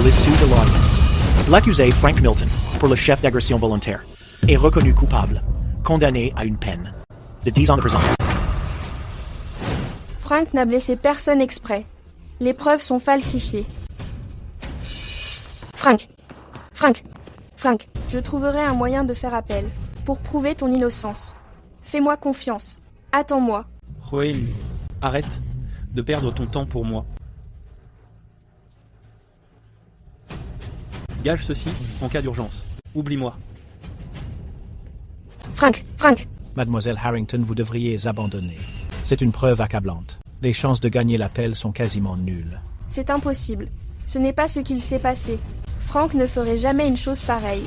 l'issue de l'audience. L'accusé Frank Milton, pour le chef d'agression volontaire, est reconnu coupable, condamné à une peine de 10 ans de prison. Frank n'a blessé personne exprès. Les preuves sont falsifiées. Frank, je trouverai un moyen de faire appel pour prouver ton innocence. Fais-moi confiance. Attends-moi. Joël, arrête de perdre ton temps pour moi. Gage ceci en cas d'urgence. Oublie-moi. Frank. Mademoiselle Harrington, vous devriez abandonner. C'est une preuve accablante. Les chances de gagner l'appel sont quasiment nulles. C'est impossible. Ce n'est pas ce qu'il s'est passé. Frank ne ferait jamais une chose pareille.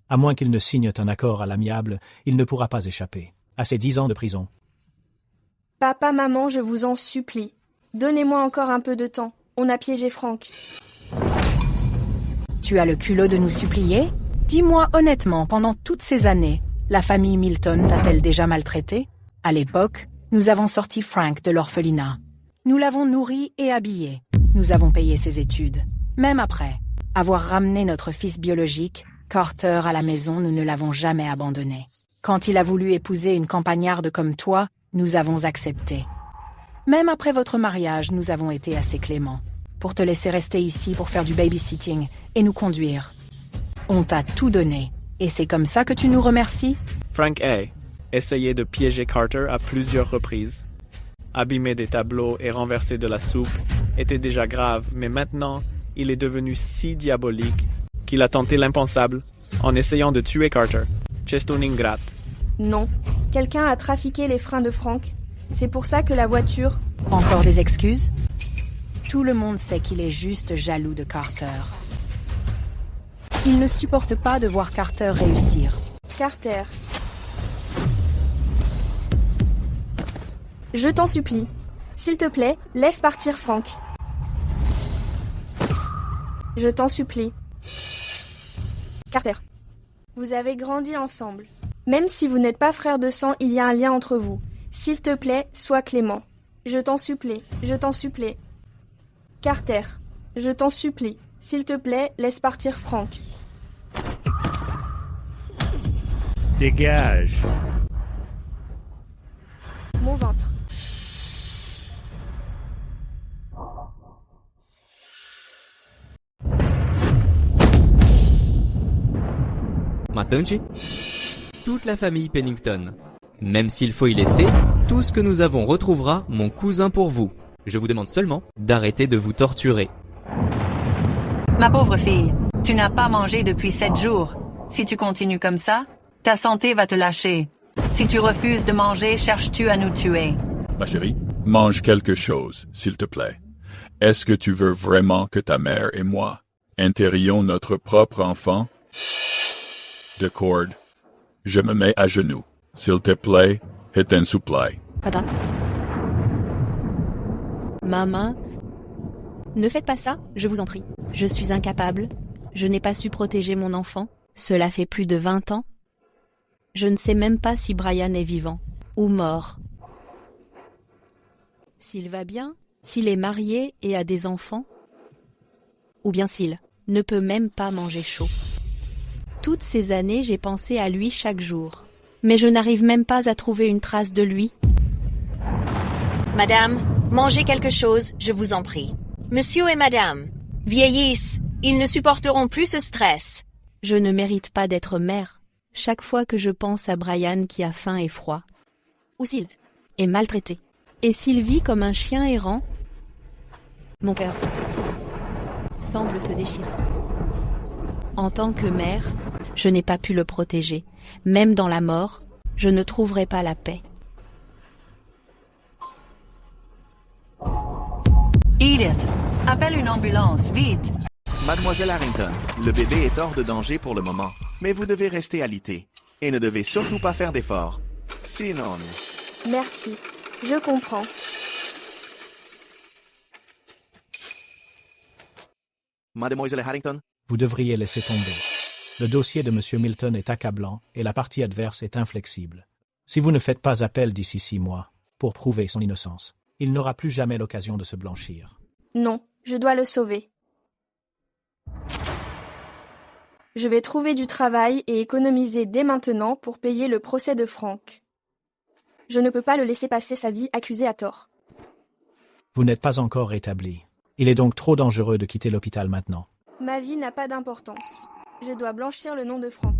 À moins qu'il ne signe un accord à l'amiable, il ne pourra pas échapper à ses 10 ans de prison. Papa, maman, je vous en supplie. Donnez-moi encore un peu de temps. On a piégé Frank. Tu as le culot de nous supplier? Dis-moi honnêtement, pendant toutes ces années, la famille Milton t'a-t-elle déjà maltraité? À l'époque, nous avons sorti Frank de l'orphelinat. Nous l'avons nourri et habillé. Nous avons payé ses études. Même après avoir ramené notre fils biologique, Carter, à la maison, nous ne l'avons jamais abandonné. Quand il a voulu épouser une campagnarde comme toi, nous avons accepté. Même après votre mariage, nous avons été assez cléments pour te laisser rester ici pour faire du babysitting et nous conduire. On t'a tout donné, et c'est comme ça que tu nous remercies? Frank A. essayé de piéger Carter à plusieurs reprises. Abîmer des tableaux et renverser de la soupe était déjà grave, mais maintenant, il est devenu si diabolique qu'il a tenté l'impensable en essayant de tuer Carter. C'est un ingrate. Non, quelqu'un a trafiqué les freins de Frank. C'est pour ça que la voiture... Encore des excuses? Tout le monde sait qu'il est juste jaloux de Carter. Il ne supporte pas de voir Carter réussir. Carter. Je t'en supplie. S'il te plaît, laisse partir Frank. Je t'en supplie. Carter. Vous avez grandi ensemble. Même si vous n'êtes pas frères de sang, il y a un lien entre vous. S'il te plaît, sois clément. Je t'en supplie. Je t'en supplie. Carter. Je t'en supplie. S'il te plaît, laisse partir Frank. Dégage. Mon ventre. M'entends-tu? Toute la famille Pennington. Même s'il faut y laisser, tout ce que nous avons retrouvera mon cousin pour vous. Je vous demande seulement d'arrêter de vous torturer. Ma pauvre fille, tu n'as pas mangé depuis 7 jours. Si tu continues comme ça, ta santé va te lâcher. Si tu refuses de manger, cherches-tu à nous tuer? Ma chérie, mange quelque chose, s'il te plaît. Est-ce que tu veux vraiment que ta mère et moi enterrions notre propre enfant? D'accord. Je me mets à genoux. S'il te plaît, et un supply. Papa. Maman. Ne faites pas ça, je vous en prie. Je suis incapable. Je n'ai pas su protéger mon enfant. Cela fait plus de 20 ans. Je ne sais même pas si Brian est vivant ou mort. S'il va bien, s'il est marié et a des enfants, ou bien s'il ne peut même pas manger chaud. Toutes ces années, j'ai pensé à lui chaque jour. Mais je n'arrive même pas à trouver une trace de lui. Madame, mangez quelque chose, je vous en prie. Monsieur et madame vieillissent, ils ne supporteront plus ce stress. Je ne mérite pas d'être mère. Chaque fois que je pense à Brian qui a faim et froid, ou s'il est maltraité, et s'il vit comme un chien errant, mon cœur semble se déchirer. En tant que mère, je n'ai pas pu le protéger. Même dans la mort, je ne trouverai pas la paix. Edith, appelle une ambulance, vite. Mademoiselle Harrington, le bébé est hors de danger pour le moment, mais vous devez rester alité. Et ne devez surtout pas faire d'efforts. Sinon... Merci, je comprends. Mademoiselle Harrington? Vous devriez laisser tomber. Le dossier de M. Milton est accablant et la partie adverse est inflexible. Si vous ne faites pas appel d'ici 6 mois pour prouver son innocence, il n'aura plus jamais l'occasion de se blanchir. Non, je dois le sauver. Je vais trouver du travail et économiser dès maintenant pour payer le procès de Frank. Je ne peux pas le laisser passer sa vie accusé à tort. Vous n'êtes pas encore rétabli. Il est donc trop dangereux de quitter l'hôpital maintenant. Ma vie n'a pas d'importance. Je dois blanchir le nom de Frank.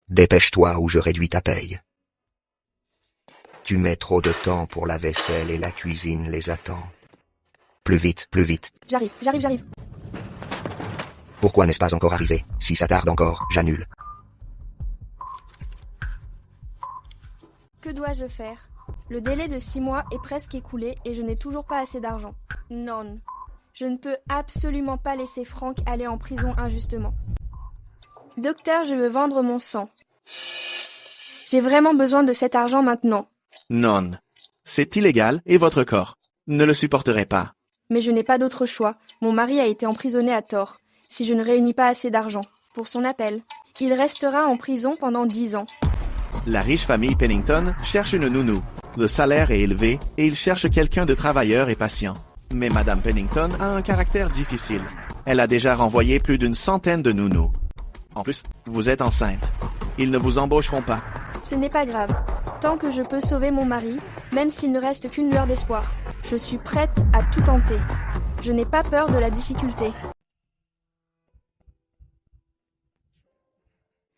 Dépêche-toi ou je réduis ta paye. Tu mets trop de temps pour la vaisselle et la cuisine les attend. Plus vite, plus vite. J'arrive. Pourquoi n'est-ce pas encore arrivé? Si ça tarde encore, j'annule. Que dois-je faire? Le délai de 6 mois est presque écoulé et je n'ai toujours pas assez d'argent. Non. Je ne peux absolument pas laisser Frank aller en prison injustement. Docteur, je veux vendre mon sang. J'ai vraiment besoin de cet argent maintenant. Non. C'est illégal et votre corps ne le supporterait pas. Mais je n'ai pas d'autre choix. Mon mari a été emprisonné à tort. Si je ne réunis pas assez d'argent pour son appel, il restera en prison pendant 10 ans. La riche famille Pennington cherche une nounou. Le salaire est élevé et il cherche quelqu'un de travailleur et patient. Mais Madame Pennington a un caractère difficile. Elle a déjà renvoyé plus d'une centaine de nounous. En plus, vous êtes enceinte. Ils ne vous embaucheront pas. Ce n'est pas grave. Tant que je peux sauver mon mari, même s'il ne reste qu'une lueur d'espoir, je suis prête à tout tenter. Je n'ai pas peur de la difficulté.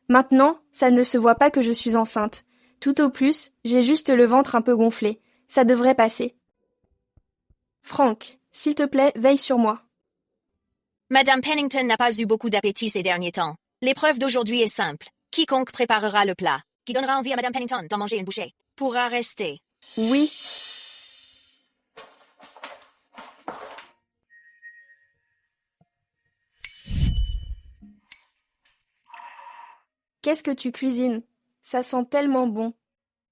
Maintenant, ça ne se voit pas que je suis enceinte. Tout au plus, j'ai juste le ventre un peu gonflé. Ça devrait passer. Frank, s'il te plaît, veille sur moi. Madame Pennington n'a pas eu beaucoup d'appétit ces derniers temps. L'épreuve d'aujourd'hui est simple. Quiconque préparera le plat, qui donnera envie à Madame Pennington d'en manger une bouchée, pourra rester. Oui. Qu'est-ce que tu cuisines? Ça sent tellement bon.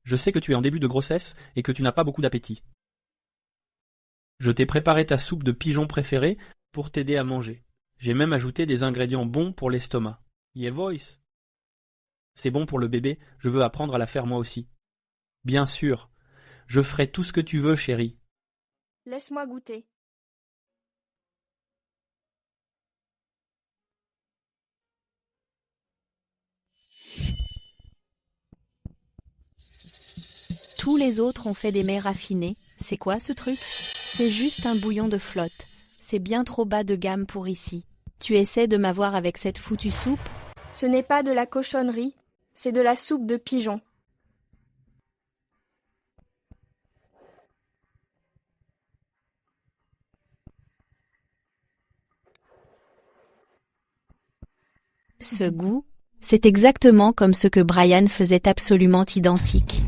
Je sais que tu es en début de grossesse et que tu n'as pas beaucoup d'appétit. Je t'ai préparé ta soupe de pigeon préférée pour t'aider à manger. J'ai même ajouté des ingrédients bons pour l'estomac. Yeah, voice. C'est bon pour le bébé, je veux apprendre à la faire moi aussi. Bien sûr. Je ferai tout ce que tu veux, chérie. Laisse-moi goûter. Tous les autres ont fait des mets raffinés. C'est quoi ce truc? C'est juste un bouillon de flotte. C'est bien trop bas de gamme pour ici. Tu essaies de m'avoir avec cette foutue soupe? Ce n'est pas de la cochonnerie, c'est de la soupe de pigeon. Ce goût, c'est exactement comme ce que Brian faisait absolument identique.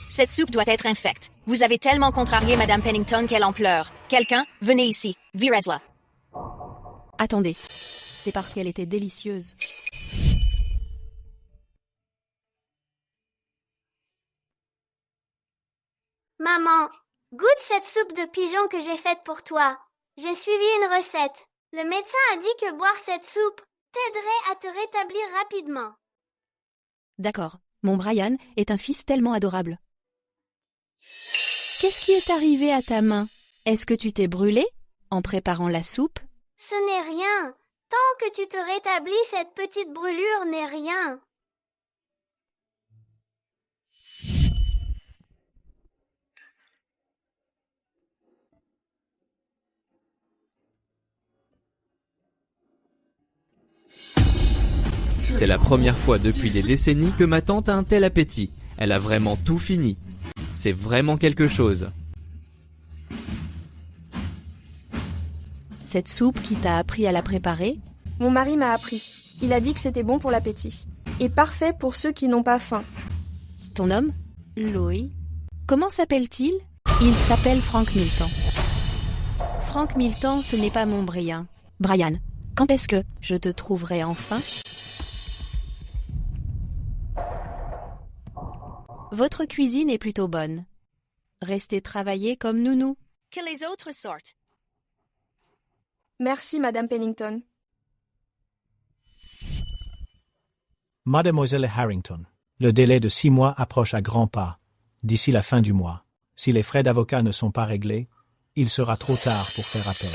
Cette soupe doit être infecte. Vous avez tellement contrarié Madame Pennington qu'elle en pleure. Quelqu'un, venez ici. Virez-la. Attendez, c'est parce qu'elle était délicieuse. Maman, goûte cette soupe de pigeon que j'ai faite pour toi. J'ai suivi une recette. Le médecin a dit que boire cette soupe t'aiderait à te rétablir rapidement. D'accord, mon Brian est un fils tellement adorable. Qu'est-ce qui est arrivé à ta main? Est-ce que tu t'es brûlé en préparant la soupe? Ce n'est rien. Tant que tu te rétablis, cette petite brûlure n'est rien. C'est la première fois depuis des décennies que ma tante a un tel appétit. Elle a vraiment tout fini. C'est vraiment quelque chose. Cette soupe qui t'a appris à la préparer? Mon mari m'a appris. Il a dit que c'était bon pour l'appétit. Et parfait pour ceux qui n'ont pas faim. Ton homme? Louis. Comment s'appelle-t-il? Il s'appelle Frank Milton. Frank Milton, ce n'est pas mon Brian. Brian, quand est-ce que je te trouverai enfin? Votre cuisine est plutôt bonne. Restez travailler comme nounou. Que les autres sortent. Merci, Madame Pennington. Mademoiselle Harrington, le délai de 6 mois approche à grands pas. D'ici la fin du mois, si les frais d'avocat ne sont pas réglés, il sera trop tard pour faire appel.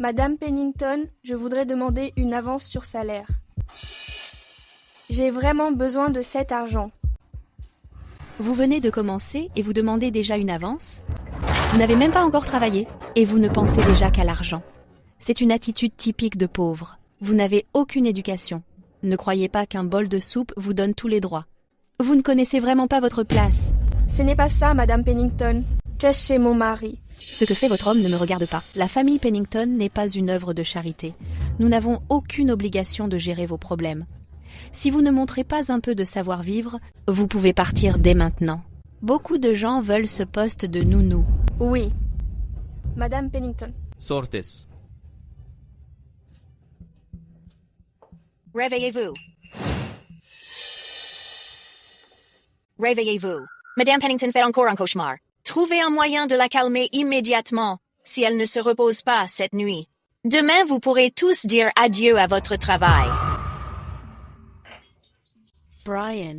Madame Pennington, je voudrais demander une avance sur salaire. J'ai vraiment besoin de cet argent. Vous venez de commencer et vous demandez déjà une avance? Vous n'avez même pas encore travaillé et vous ne pensez déjà qu'à l'argent. C'est une attitude typique de pauvre. Vous n'avez aucune éducation. Ne croyez pas qu'un bol de soupe vous donne tous les droits. Vous ne connaissez vraiment pas votre place. Ce n'est pas ça, Madame Pennington. J'ai chez mon mari. Ce que fait votre homme ne me regarde pas. La famille Pennington n'est pas une œuvre de charité. Nous n'avons aucune obligation de gérer vos problèmes. Si vous ne montrez pas un peu de savoir-vivre, vous pouvez partir dès maintenant. Beaucoup de gens veulent ce poste de nounou. Oui. Madame Pennington. Sortes. Réveillez-vous. Réveillez-vous. Madame Pennington fait encore un cauchemar. Trouvez un moyen de la calmer immédiatement, si elle ne se repose pas cette nuit. Demain, vous pourrez tous dire adieu à votre travail. Brian.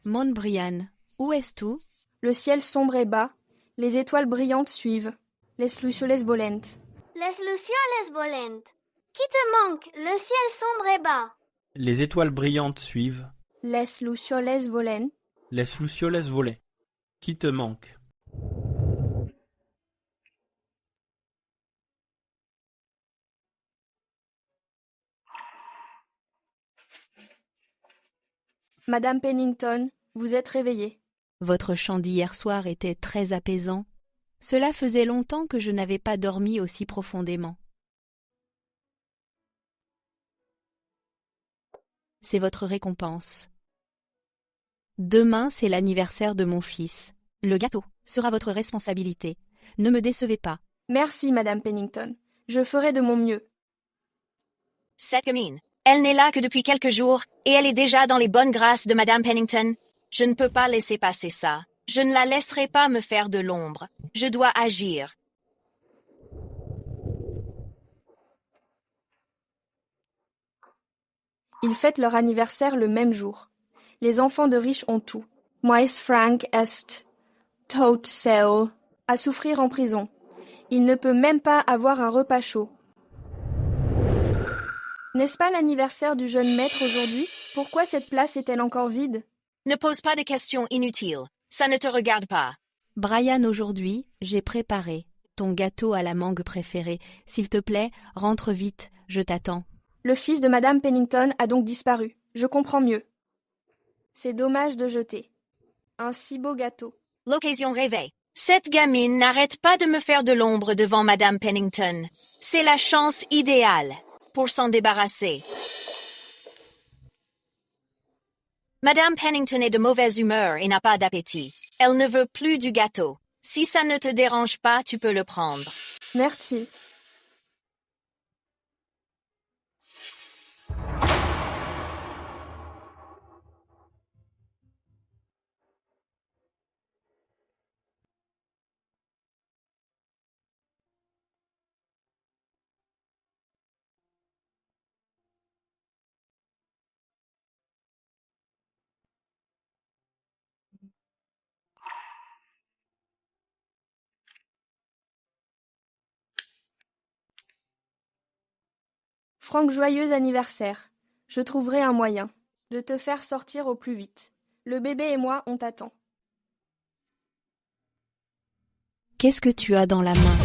Mon Brian, où es-tu? Le ciel sombre et bas, les étoiles brillantes suivent. Les lucioles volent. Les lucioles volent. Qui te manque? Le ciel sombre et bas. Les étoiles brillantes suivent. Les lucioles volent. Les lucioles volaient. Qui te manque? Madame Pennington, vous êtes réveillée. Votre chant d'hier soir était très apaisant. Cela faisait longtemps que je n'avais pas dormi aussi profondément. C'est votre récompense. Demain, c'est l'anniversaire de mon fils. Le gâteau sera votre responsabilité. Ne me décevez pas. Merci, Madame Pennington. Je ferai de mon mieux. Cette gamine, elle n'est là que depuis quelques jours, et elle est déjà dans les bonnes grâces de Madame Pennington. Je ne peux pas laisser passer ça. Je ne la laisserai pas me faire de l'ombre. Je dois agir. Ils fêtent leur anniversaire le même jour. Les enfants de riches ont tout. Moi, Frank est tot seul, à souffrir en prison. Il ne peut même pas avoir un repas chaud. N'est-ce pas l'anniversaire du jeune maître aujourd'hui? Pourquoi cette place est-elle encore vide? Ne pose pas de questions inutiles. Ça ne te regarde pas. Brian, aujourd'hui, j'ai préparé ton gâteau à la mangue préférée. S'il te plaît, rentre vite, je t'attends. Le fils de Madame Pennington a donc disparu. Je comprends mieux. C'est dommage de jeter un si beau gâteau. L'occasion rêvée. Cette gamine n'arrête pas de me faire de l'ombre devant Madame Pennington. C'est la chance idéale pour s'en débarrasser. Madame Pennington est de mauvaise humeur et n'a pas d'appétit. Elle ne veut plus du gâteau. Si ça ne te dérange pas, tu peux le prendre. Merci. Franck, joyeux anniversaire. Je trouverai un moyen de te faire sortir au plus vite. Le bébé et moi, on t'attend. Qu'est-ce que tu as dans la main?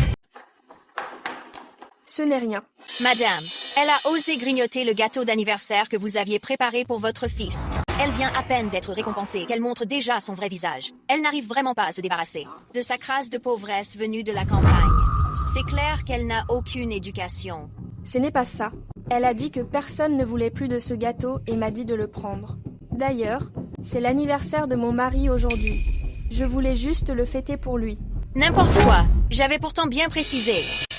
Ce n'est rien. Madame, elle a osé grignoter le gâteau d'anniversaire que vous aviez préparé pour votre fils. Elle vient à peine d'être récompensée qu'elle montre déjà son vrai visage. Elle n'arrive vraiment pas à se débarrasser de sa crasse de pauvresse venue de la campagne. C'est clair qu'elle n'a aucune éducation. Ce n'est pas ça. Elle a dit que personne ne voulait plus de ce gâteau et m'a dit de le prendre. D'ailleurs, c'est l'anniversaire de mon mari aujourd'hui. Je voulais juste le fêter pour lui. N'importe quoi. J'avais pourtant bien précisé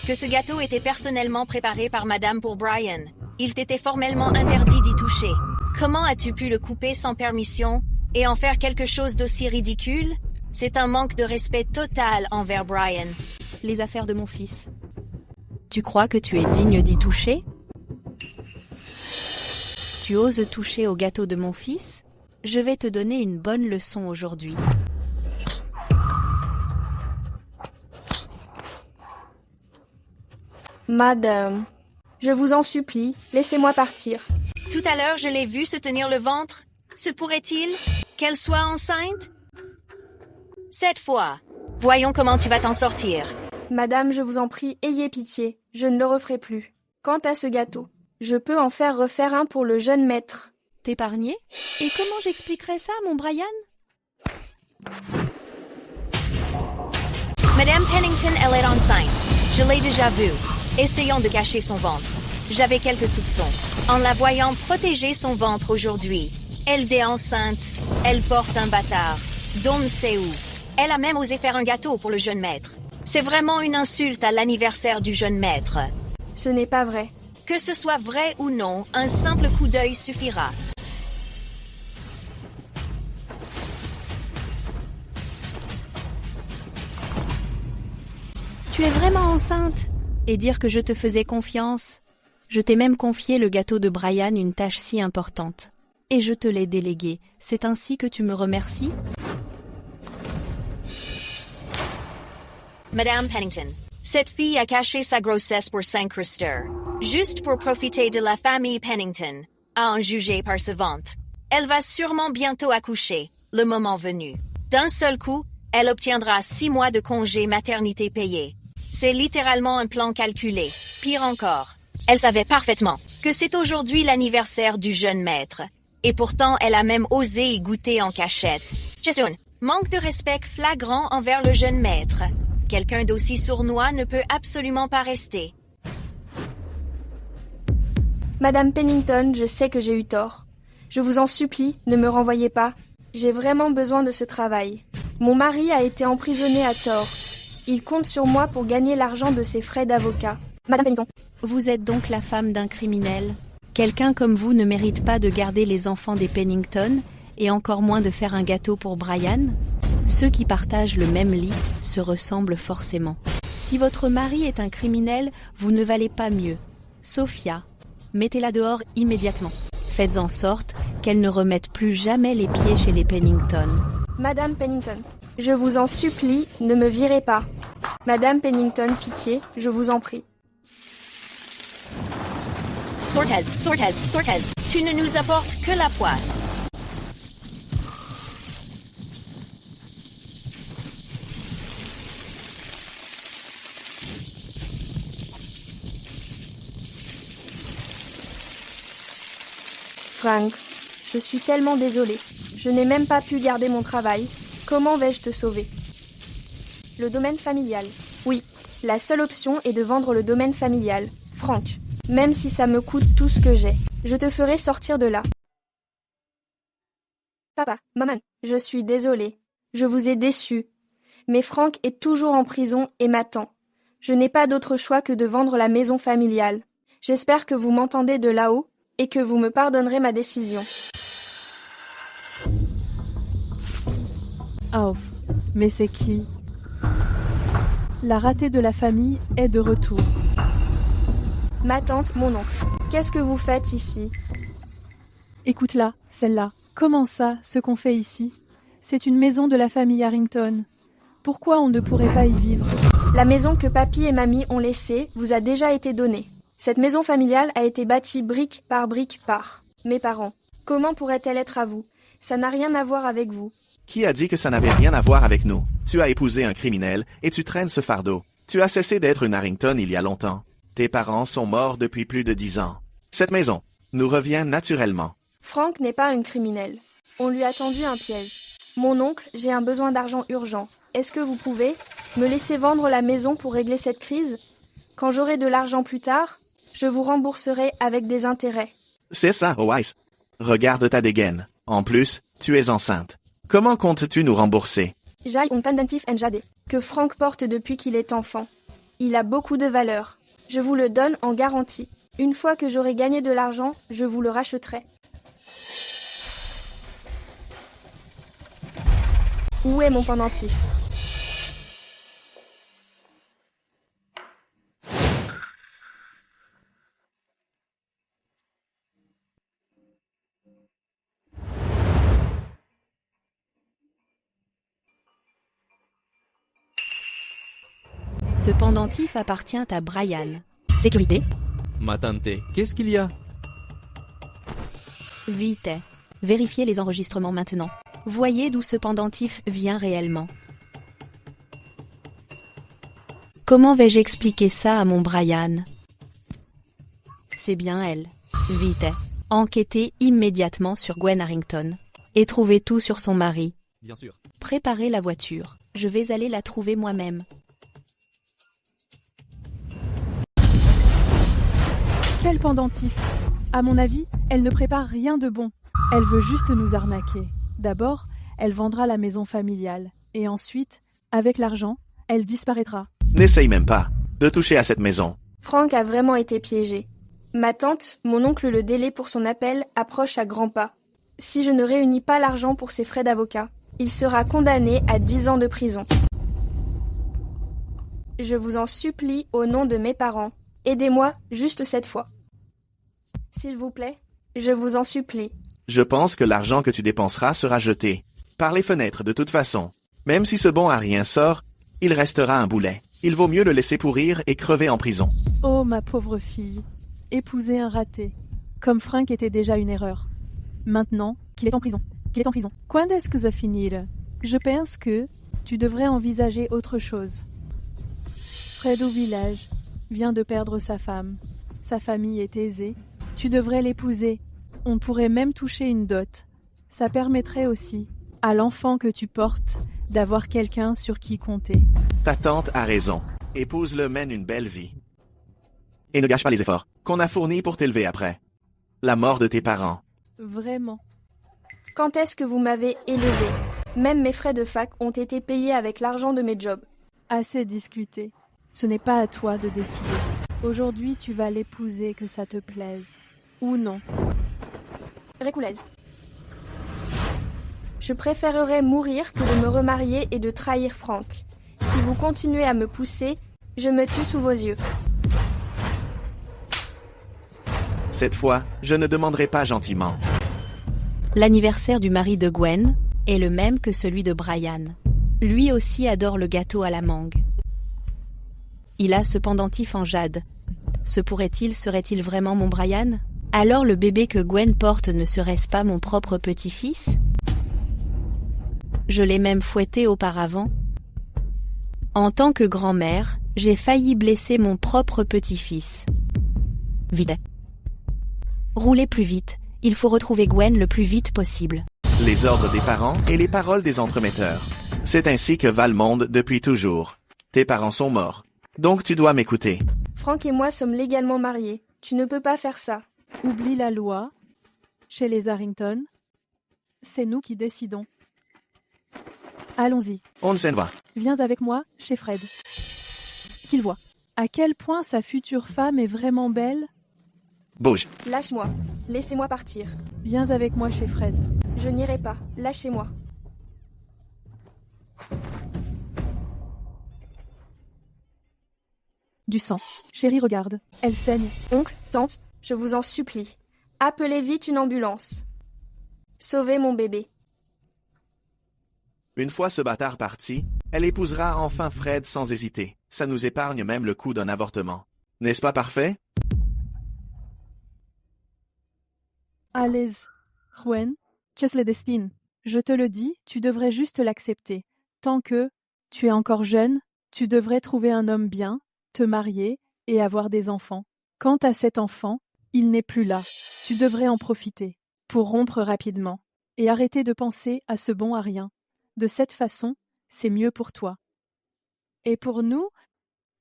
que ce gâteau était personnellement préparé par Madame pour Brian. Il t'était formellement interdit d'y toucher. Comment as-tu pu le couper sans permission et en faire quelque chose d'aussi ridicule? C'est un manque de respect total envers Brian. Les affaires de mon fils. Tu crois que tu es digne d'y toucher? Tu oses toucher au gâteau de mon fils? Je vais te donner une bonne leçon aujourd'hui. Madame, je vous en supplie, laissez-moi partir. Tout à l'heure, je l'ai vu se tenir le ventre. Se pourrait-il qu'elle soit enceinte? Cette fois, voyons comment tu vas t'en sortir. Madame, je vous en prie, ayez pitié, je ne le referai plus. Quant à ce gâteau, je peux en faire refaire un pour le jeune maître. T'épargner? Et comment j'expliquerai ça, mon Brian? Madame Pennington, elle est enceinte. Je l'ai déjà vue. Essayons de cacher son ventre. J'avais quelques soupçons. En la voyant protéger son ventre aujourd'hui, elle est enceinte. Elle porte un bâtard. D'on ne sait où. Elle a même osé faire un gâteau pour le jeune maître. C'est vraiment une insulte à l'anniversaire du jeune maître. Ce n'est pas vrai. Que ce soit vrai ou non, un simple coup d'œil suffira. Tu es vraiment enceinte? Et dire que je te faisais confiance. Je t'ai même confié le gâteau de Brian, une tâche si importante. Et je te l'ai délégué. C'est ainsi que tu me remercies? Madame Pennington, cette fille a caché sa grossesse pour Saint-Christer, juste pour profiter de la famille Pennington, à en juger par ce ventre. Elle va sûrement bientôt accoucher, le moment venu. D'un seul coup, elle obtiendra 6 mois de congé maternité payé. C'est littéralement un plan calculé. Pire encore, elle savait parfaitement que c'est aujourd'hui l'anniversaire du jeune maître. Et pourtant, elle a même osé y goûter en cachette. Jason, manque de respect flagrant envers le jeune maître. Quelqu'un d'aussi sournois ne peut absolument pas rester. Madame Pennington, je sais que j'ai eu tort. Je vous en supplie, ne me renvoyez pas. J'ai vraiment besoin de ce travail. Mon mari a été emprisonné à tort. Il compte sur moi pour gagner l'argent de ses frais d'avocat. Madame Pennington. Vous êtes donc la femme d'un criminel. Quelqu'un comme vous ne mérite pas de garder les enfants des Pennington, et encore moins de faire un gâteau pour Brian. Ceux qui partagent le même lit se ressemblent forcément. Si votre mari est un criminel, vous ne valez pas mieux. Sophia, mettez-la dehors immédiatement. Faites en sorte qu'elle ne remette plus jamais les pieds chez les Pennington. Madame Pennington, je vous en supplie, ne me virez pas. Madame Pennington, pitié, je vous en prie. Sortez, sortez, sortez. Tu ne nous apportes que la poisse. Frank, je suis tellement désolée. Je n'ai même pas pu garder mon travail. Comment vais-je te sauver? Le domaine familial. Oui, la seule option est de vendre le domaine familial. Frank, même si ça me coûte tout ce que j'ai, je te ferai sortir de là. Papa, maman, je suis désolée. Je vous ai déçu. Mais Frank est toujours en prison et m'attend. Je n'ai pas d'autre choix que de vendre la maison familiale. J'espère que vous m'entendez de là-haut et que vous me pardonnerez ma décision. Auf, mais c'est qui? La ratée de la famille est de retour. Ma tante, mon oncle, qu'est-ce que vous faites ici? Écoute-la, celle-là. Comment ça, ce qu'on fait ici? C'est une maison de la famille Harrington. Pourquoi on ne pourrait pas y vivre? La maison que papy et mamie ont laissée vous a déjà été donnée. Cette maison familiale a été bâtie brique par mes parents. Comment pourrait-elle être à vous? Ça n'a rien à voir avec vous. Qui a dit que ça n'avait rien à voir avec nous? Tu as épousé un criminel et tu traînes ce fardeau. Tu as cessé d'être une Harrington il y a longtemps. Tes parents sont morts depuis plus de 10 ans. Cette maison nous revient naturellement. Frank n'est pas un criminel. On lui a tendu un piège. Mon oncle, j'ai un besoin d'argent urgent. Est-ce que vous pouvez me laisser vendre la maison pour régler cette crise? Quand j'aurai de l'argent plus tard, je vous rembourserai avec des intérêts. C'est ça, Weiss. Regarde ta dégaine. En plus, tu es enceinte. Comment comptes-tu nous rembourser? J'ai un pendentif NJD que Frank porte depuis qu'il est enfant. Il a beaucoup de valeur. Je vous le donne en garantie. Une fois que j'aurai gagné de l'argent, je vous le racheterai. Où est mon pendentif? Ce pendentif appartient à Brian. Sécurité. Ma tante, qu'est-ce qu'il y a? Vite. Vérifiez les enregistrements maintenant. Voyez d'où ce pendentif vient réellement. Comment vais-je expliquer ça à mon Brian? C'est bien elle. Vite. Enquêtez immédiatement sur Gwen Harrington. Et trouvez tout sur son mari. Bien sûr. Préparez la voiture. Je vais aller la trouver moi-même. Quel pendentif! À mon avis, elle ne prépare rien de bon. Elle veut juste nous arnaquer. D'abord, elle vendra la maison familiale. Et ensuite, avec l'argent, elle disparaîtra. N'essaye même pas de toucher à cette maison. Frank a vraiment été piégé. Ma tante, mon oncle le délai pour son appel, approche à grands pas. Si je ne réunis pas l'argent pour ses frais d'avocat, il sera condamné à 10 ans de prison. Je vous en supplie au nom de mes parents. Aidez-moi juste cette fois. S'il vous plaît, je vous en supplie. Je pense que l'argent que tu dépenseras sera jeté par les fenêtres de toute façon. Même si ce bon à rien sort, il restera un boulet. Il vaut mieux le laisser pourrir et crever en prison. Oh, ma pauvre fille. Épouser un raté. Comme Frank était déjà une erreur. Maintenant qu'il est en prison. Quand est-ce que ça finira? Je pense que tu devrais envisager autre chose. Fred au village vient de perdre sa femme. Sa famille est aisée. Tu devrais l'épouser. On pourrait même toucher une dot. Ça permettrait aussi à l'enfant que tu portes d'avoir quelqu'un sur qui compter. Ta tante a raison. Épouse-le, mène une belle vie. Et ne gâche pas les efforts qu'on a fournis pour t'élever après la mort de tes parents. Vraiment. Quand est-ce que vous m'avez élevé? Même mes frais de fac ont été payés avec l'argent de mes jobs. Assez discuté. Ce n'est pas à toi de décider. Aujourd'hui, tu vas l'épouser, que ça te plaise. Ou non. Récoulaise. Je préférerais mourir que de me remarier et de trahir Frank. Si vous continuez à me pousser, je me tue sous vos yeux. Cette fois, je ne demanderai pas gentiment. L'anniversaire du mari de Gwen est le même que celui de Brian. Lui aussi adore le gâteau à la mangue. Il a ce pendentif en jade. Serait-il vraiment mon Brian? Alors le bébé que Gwen porte ne serait-ce pas mon propre petit-fils? Je l'ai même fouetté auparavant. En tant que grand-mère, j'ai failli blesser mon propre petit-fils. Vite. Roulez plus vite. Il faut retrouver Gwen le plus vite possible. Les ordres des parents et les paroles des entremetteurs. C'est ainsi que va le monde depuis toujours. Tes parents sont morts. Donc tu dois m'écouter. Frank et moi sommes légalement mariés. Tu ne peux pas faire ça. Oublie la loi. Chez les Harrington, c'est nous qui décidons. Allons-y. On s'en va. Viens avec moi chez Fred. Qu'il voit à quel point sa future femme est vraiment belle. Bouge. Lâche-moi. Laissez-moi partir. Viens avec moi chez Fred. Je n'irai pas. Lâchez-moi. Du sang. Chérie, regarde. Elle saigne. Oncle, tante, je vous en supplie. Appelez vite une ambulance. Sauvez mon bébé. Une fois ce bâtard parti, elle épousera enfin Fred sans hésiter. Ça nous épargne même le coût d'un avortement. N'est-ce pas parfait? Allez, Gwen, c'est le destin. Je te le dis, tu devrais juste l'accepter. Tant que tu es encore jeune, tu devrais trouver un homme bien, te marier et avoir des enfants. Quant à cet enfant, il n'est plus là. Tu devrais en profiter pour rompre rapidement et arrêter de penser à ce bon à rien. De cette façon, c'est mieux pour toi. Et pour nous,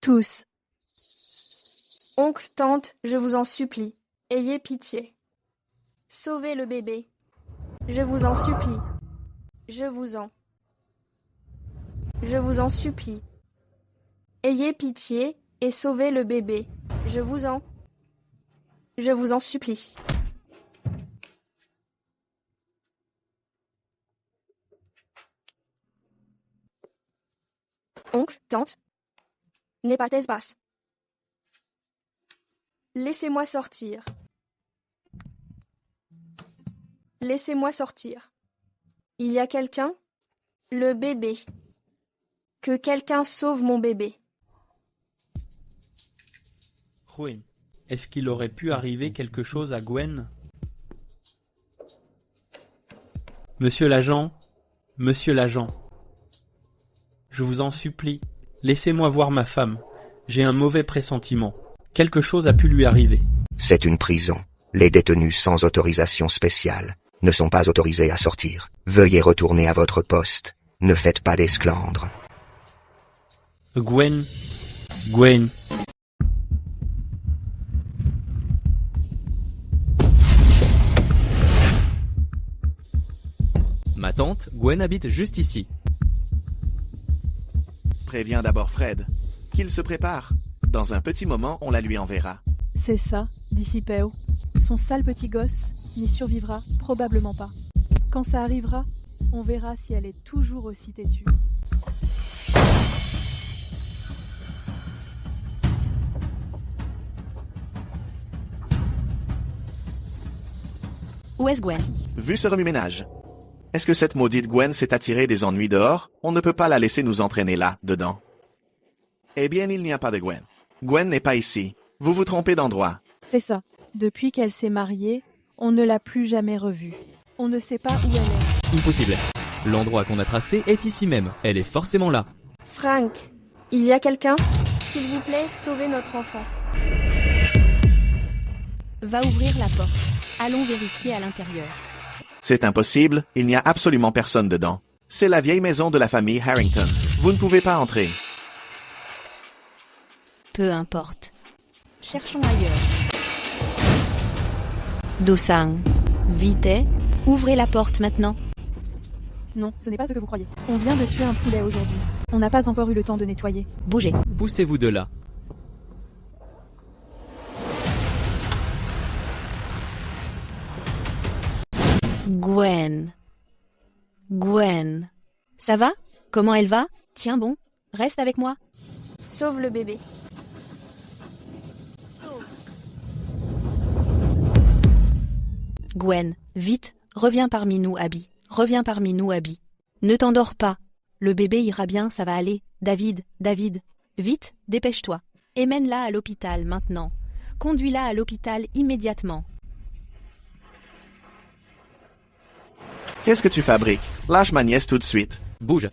tous. Oncle, tante, je vous en supplie, ayez pitié. Sauvez le bébé. Je vous en supplie. Je vous en supplie. Ayez pitié et sauvez le bébé. Je vous en supplie. Oncle, tante, n'aie pas d'espace. Laissez-moi sortir. Laissez-moi sortir. Il y a quelqu'un? Le bébé. Que quelqu'un sauve mon bébé. Gwen, est-ce qu'il aurait pu arriver quelque chose à Gwen? Monsieur l'agent, je vous en supplie, laissez-moi voir ma femme. J'ai un mauvais pressentiment. Quelque chose a pu lui arriver. C'est une prison. Les détenus sans autorisation spéciale ne sont pas autorisés à sortir. Veuillez retourner à votre poste. Ne faites pas d'esclandre. Gwen. Ma tante, Gwen, habite juste ici. Préviens d'abord Fred. Qu'il se prépare. Dans un petit moment, on la lui enverra. C'est ça, dit Sipeo. Son sale petit gosse n'y survivra probablement pas. Quand ça arrivera, on verra si elle est toujours aussi têtue. Où est-ce Gwen? Vu ce remue-ménage. Est-ce que cette maudite Gwen s'est attirée des ennuis dehors? On ne peut pas la laisser nous entraîner là, dedans. Eh bien, il n'y a pas de Gwen. Gwen n'est pas ici. Vous vous trompez d'endroit. C'est ça. Depuis qu'elle s'est mariée, on ne l'a plus jamais revue. On ne sait pas où elle est. Impossible. L'endroit qu'on a tracé est ici même. Elle est forcément là. Frank, il y a quelqu'un? S'il vous plaît, sauvez notre enfant. Va ouvrir la porte. Allons vérifier à l'intérieur. C'est impossible, il n'y a absolument personne dedans. C'est la vieille maison de la famille Harrington. Vous ne pouvez pas entrer. Peu importe. Cherchons ailleurs. Dosang, vite, ouvrez la porte maintenant. Non, ce n'est pas ce que vous croyez. On vient de tuer un poulet aujourd'hui. On n'a pas encore eu le temps de nettoyer. Bougez. Poussez-vous de là. Gwen. Ça va? Comment elle va? Tiens bon, reste avec moi. Sauve le bébé. Gwen, vite, reviens parmi nous, Abby. Ne t'endors pas. Le bébé ira bien, ça va aller. David, vite, dépêche-toi. Et mène-la à l'hôpital maintenant. Conduis-la à l'hôpital immédiatement. Qu'est-ce que tu fabriques? Lâche ma nièce tout de suite. Bouge.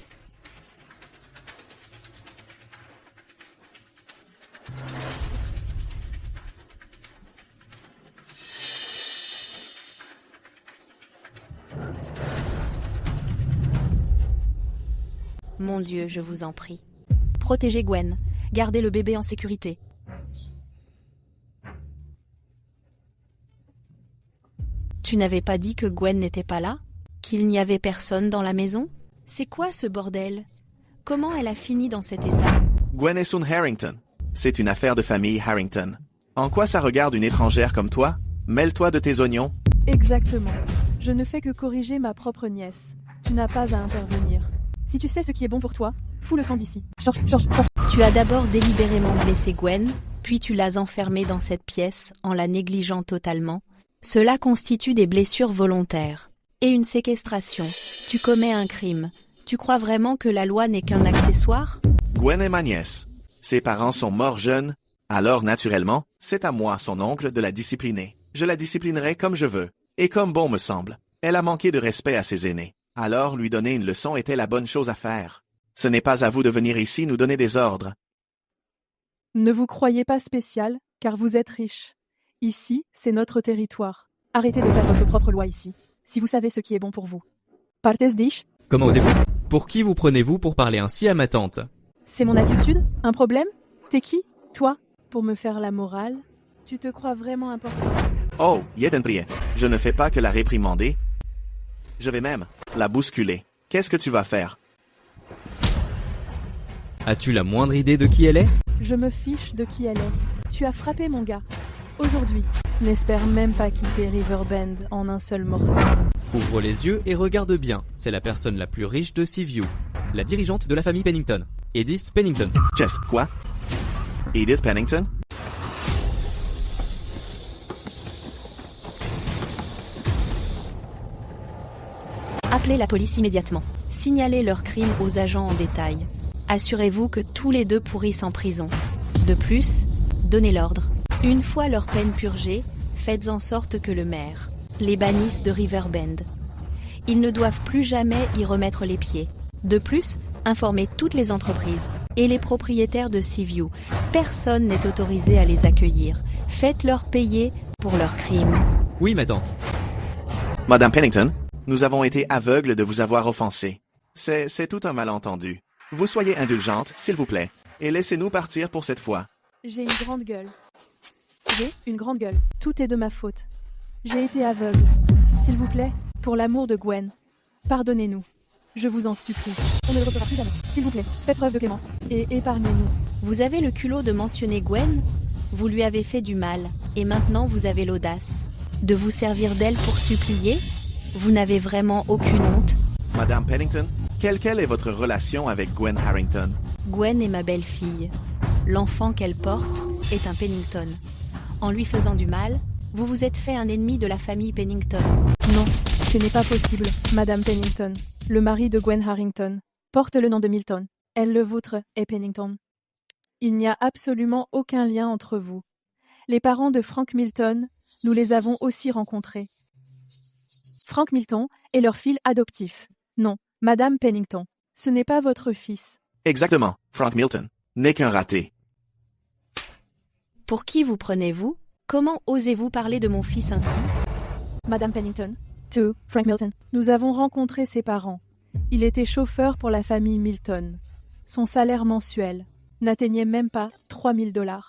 Mon Dieu, je vous en prie. Protégez Gwen. Gardez le bébé en sécurité. Tu n'avais pas dit que Gwen n'était pas là? Qu'il n'y avait personne dans la maison? C'est quoi ce bordel? Comment elle a fini dans cet état? Gwen est son Harrington. C'est une affaire de famille Harrington. En quoi ça regarde une étrangère comme toi? Mêle-toi de tes oignons. Exactement. Je ne fais que corriger ma propre nièce. Tu n'as pas à intervenir. Si tu sais ce qui est bon pour toi, fous le camp d'ici. Tu as d'abord délibérément blessé Gwen, puis tu l'as enfermée dans cette pièce en la négligeant totalement. Cela constitue des blessures volontaires. Et une séquestration. Tu commets un crime. Tu crois vraiment que la loi n'est qu'un accessoire? Gwen est ma nièce. Ses parents sont morts jeunes, alors naturellement, c'est à moi, son oncle, de la discipliner. Je la disciplinerai comme je veux, et comme bon me semble. Elle a manqué de respect à ses aînés. Alors lui donner une leçon était la bonne chose à faire. Ce n'est pas à vous de venir ici nous donner des ordres. Ne vous croyez pas spécial, car vous êtes riche. Ici, c'est notre territoire. Arrêtez de faire votre propre loi ici. Si vous savez ce qui est bon pour vous. Partes dich? Comment osez-vous? Pour qui vous prenez-vous pour parler ainsi à ma tante? C'est mon attitude? Un problème? T'es qui? Toi? Pour me faire la morale? Tu te crois vraiment important? Oh, Yetenprié, je ne fais pas que la réprimander. Je vais même la bousculer. Qu'est-ce que tu vas faire? As-tu la moindre idée de qui elle est? Je me fiche de qui elle est. Tu as frappé mon gars. Aujourd'hui. N'espère même pas quitter Riverbend en un seul morceau. Ouvre les yeux et regarde bien. C'est la personne la plus riche de Seaview. La dirigeante de la famille Pennington. Edith Pennington. Jess, quoi? Edith Pennington? Appelez la police immédiatement. Signalez leurs crimes aux agents en détail. Assurez-vous que tous les deux pourrissent en prison. De plus, donnez l'ordre. Une fois leur peine purgée, faites en sorte que le maire les bannisse de Riverbend. Ils ne doivent plus jamais y remettre les pieds. De plus, informez toutes les entreprises et les propriétaires de Seaview. Personne n'est autorisé à les accueillir. Faites-leur payer pour leurs crimes. Oui, ma tante. Madame Pennington, nous avons été aveugles de vous avoir offensé. C'est tout un malentendu. Vous soyez indulgente, s'il vous plaît, et laissez-nous partir pour cette fois. J'ai une grande gueule. J'ai une grande gueule. Tout est de ma faute. J'ai été aveugle. S'il vous plaît, pour l'amour de Gwen, pardonnez-nous. Je vous en supplie. On ne le refera plus jamais. S'il vous plaît, faites preuve de clémence et épargnez-nous. Vous avez le culot de mentionner Gwen? Vous lui avez fait du mal, et maintenant vous avez l'audace de vous servir d'elle pour supplier? Vous n'avez vraiment aucune honte? Madame Pennington, quelle est votre relation avec Gwen Harrington? Gwen est ma belle-fille. L'enfant qu'elle porte est un Pennington. En lui faisant du mal, vous vous êtes fait un ennemi de la famille Pennington. Non, ce n'est pas possible, Madame Pennington. Le mari de Gwen Harrington porte le nom de Milton. Elle, le vôtre, est Pennington. Il n'y a absolument aucun lien entre vous. Les parents de Frank Milton, nous les avons aussi rencontrés. Frank Milton est leur fils adoptif. Non, Madame Pennington, ce n'est pas votre fils. Exactement, Frank Milton n'est qu'un raté. Pour qui vous prenez-vous? Comment osez-vous parler de mon fils ainsi? Madame Pennington, Frank Milton. Nous avons rencontré ses parents. Il était chauffeur pour la famille Milton. Son salaire mensuel n'atteignait même pas $3,000.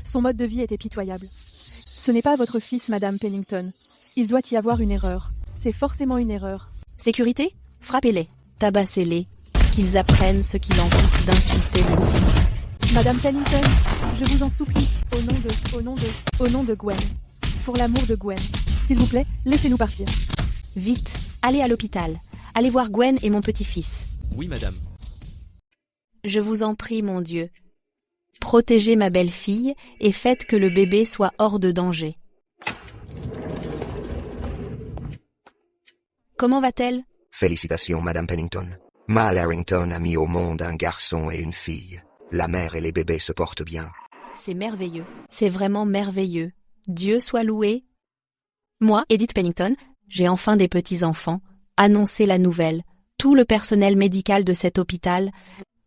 Son mode de vie était pitoyable. Ce n'est pas votre fils, Madame Pennington. Il doit y avoir une erreur. C'est forcément une erreur. Sécurité? Frappez-les, tabassez-les, qu'ils apprennent ce qu'il en coûte d'insulter mon fils. Madame Pennington, je vous en supplie, au nom de Gwen. Pour l'amour de Gwen. S'il vous plaît, laissez-nous partir. Vite, allez à l'hôpital. Allez voir Gwen et mon petit-fils. Oui, madame. Je vous en prie, mon Dieu. Protégez ma belle-fille et faites que le bébé soit hors de danger. Comment va-t-elle? Félicitations, Madame Pennington. Mal Harrington a mis au monde un garçon et une fille. La mère et les bébés se portent bien. C'est merveilleux. C'est vraiment merveilleux. Dieu soit loué. Moi, Edith Pennington, j'ai enfin des petits-enfants. Annoncez la nouvelle. Tout le personnel médical de cet hôpital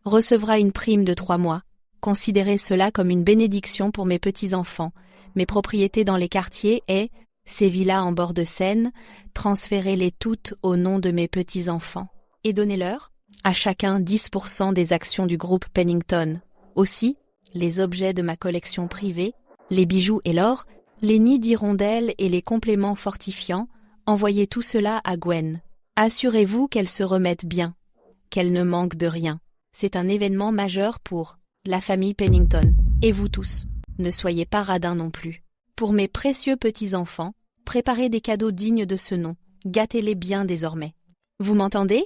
recevra une prime de 3 mois. Considérez cela comme une bénédiction pour mes petits-enfants. Mes propriétés dans les quartiers et ces villas en bord de Seine, transférez-les toutes au nom de mes petits-enfants. Et donnez-leur, à chacun 10% des actions du groupe Pennington. Aussi, les objets de ma collection privée, les bijoux et l'or, les nids d'hirondelles et les compléments fortifiants, envoyez tout cela à Gwen. Assurez-vous qu'elle se remette bien, qu'elle ne manque de rien. C'est un événement majeur pour la famille Pennington. Et vous tous, ne soyez pas radins non plus. Pour mes précieux petits-enfants, préparez des cadeaux dignes de ce nom. Gâtez-les bien désormais. Vous m'entendez?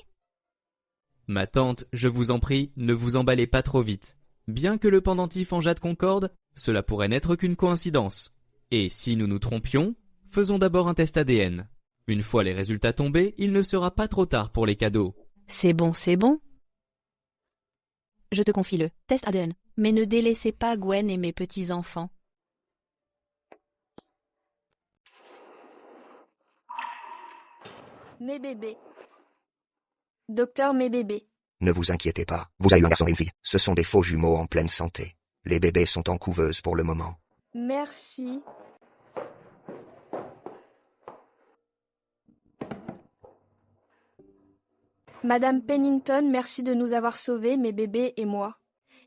Ma tante, je vous en prie, ne vous emballez pas trop vite. Bien que le pendentif en jade concorde, cela pourrait n'être qu'une coïncidence. Et si nous nous trompions, faisons d'abord un test ADN. Une fois les résultats tombés, il ne sera pas trop tard pour les cadeaux. C'est bon, c'est bon. Je te confie le test ADN. Mais ne délaissez pas Gwen et mes petits-enfants. Mes bébés. Docteur, mes bébés. Ne vous inquiétez pas, vous avez eu un garçon et une fille. Ce sont des faux jumeaux en pleine santé. Les bébés sont en couveuse pour le moment. Merci. Madame Pennington, merci de nous avoir sauvés, mes bébés et moi.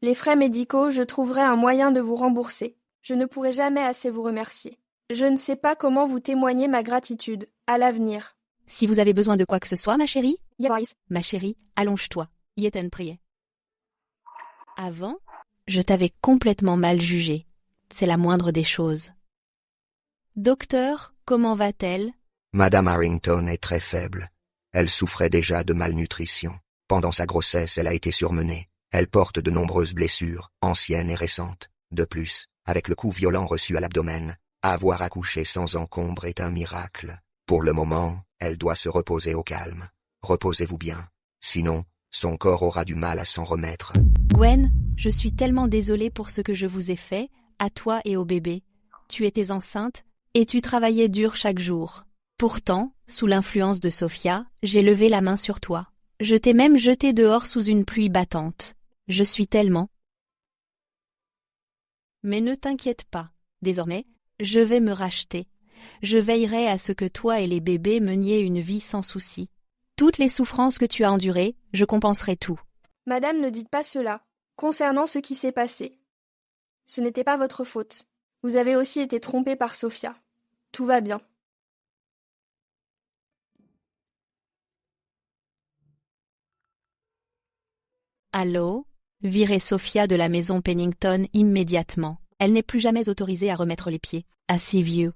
Les frais médicaux, je trouverai un moyen de vous rembourser. Je ne pourrai jamais assez vous remercier. Je ne sais pas comment vous témoigner ma gratitude. À l'avenir. Si vous avez besoin de quoi que ce soit, ma chérie, Yes. ma chérie, allonge-toi. Yeten priait. Avant, je t'avais complètement mal jugé. C'est la moindre des choses. Docteur, comment va-t-elle? Madame Harrington est très faible. Elle souffrait déjà de malnutrition. Pendant sa grossesse, elle a été surmenée. Elle porte de nombreuses blessures, anciennes et récentes. De plus, avec le coup violent reçu à l'abdomen, avoir accouché sans encombre est un miracle. Pour le moment, elle doit se reposer au calme. Reposez-vous bien. Sinon, son corps aura du mal à s'en remettre. Gwen, je suis tellement désolée pour ce que je vous ai fait, à toi et au bébé. tu étais enceinte, et tu travaillais dur chaque jour. Pourtant, sous l'influence de Sophia, j'ai levé la main sur toi. Je t'ai même jeté dehors sous une pluie battante. Je suis tellement... Mais ne t'inquiète pas, désormais, je vais me racheter. Je veillerai à ce que toi et les bébés meniez une vie sans souci. Toutes les souffrances que tu as endurées, je compenserai tout. Madame, ne dites pas cela, concernant ce qui s'est passé. Ce n'était pas votre faute. Vous avez aussi été trompée par Sophia. Tout va bien. Allô? Virez Sophia de la maison Pennington immédiatement. Elle n'est plus jamais autorisée à remettre les pieds à Sea View.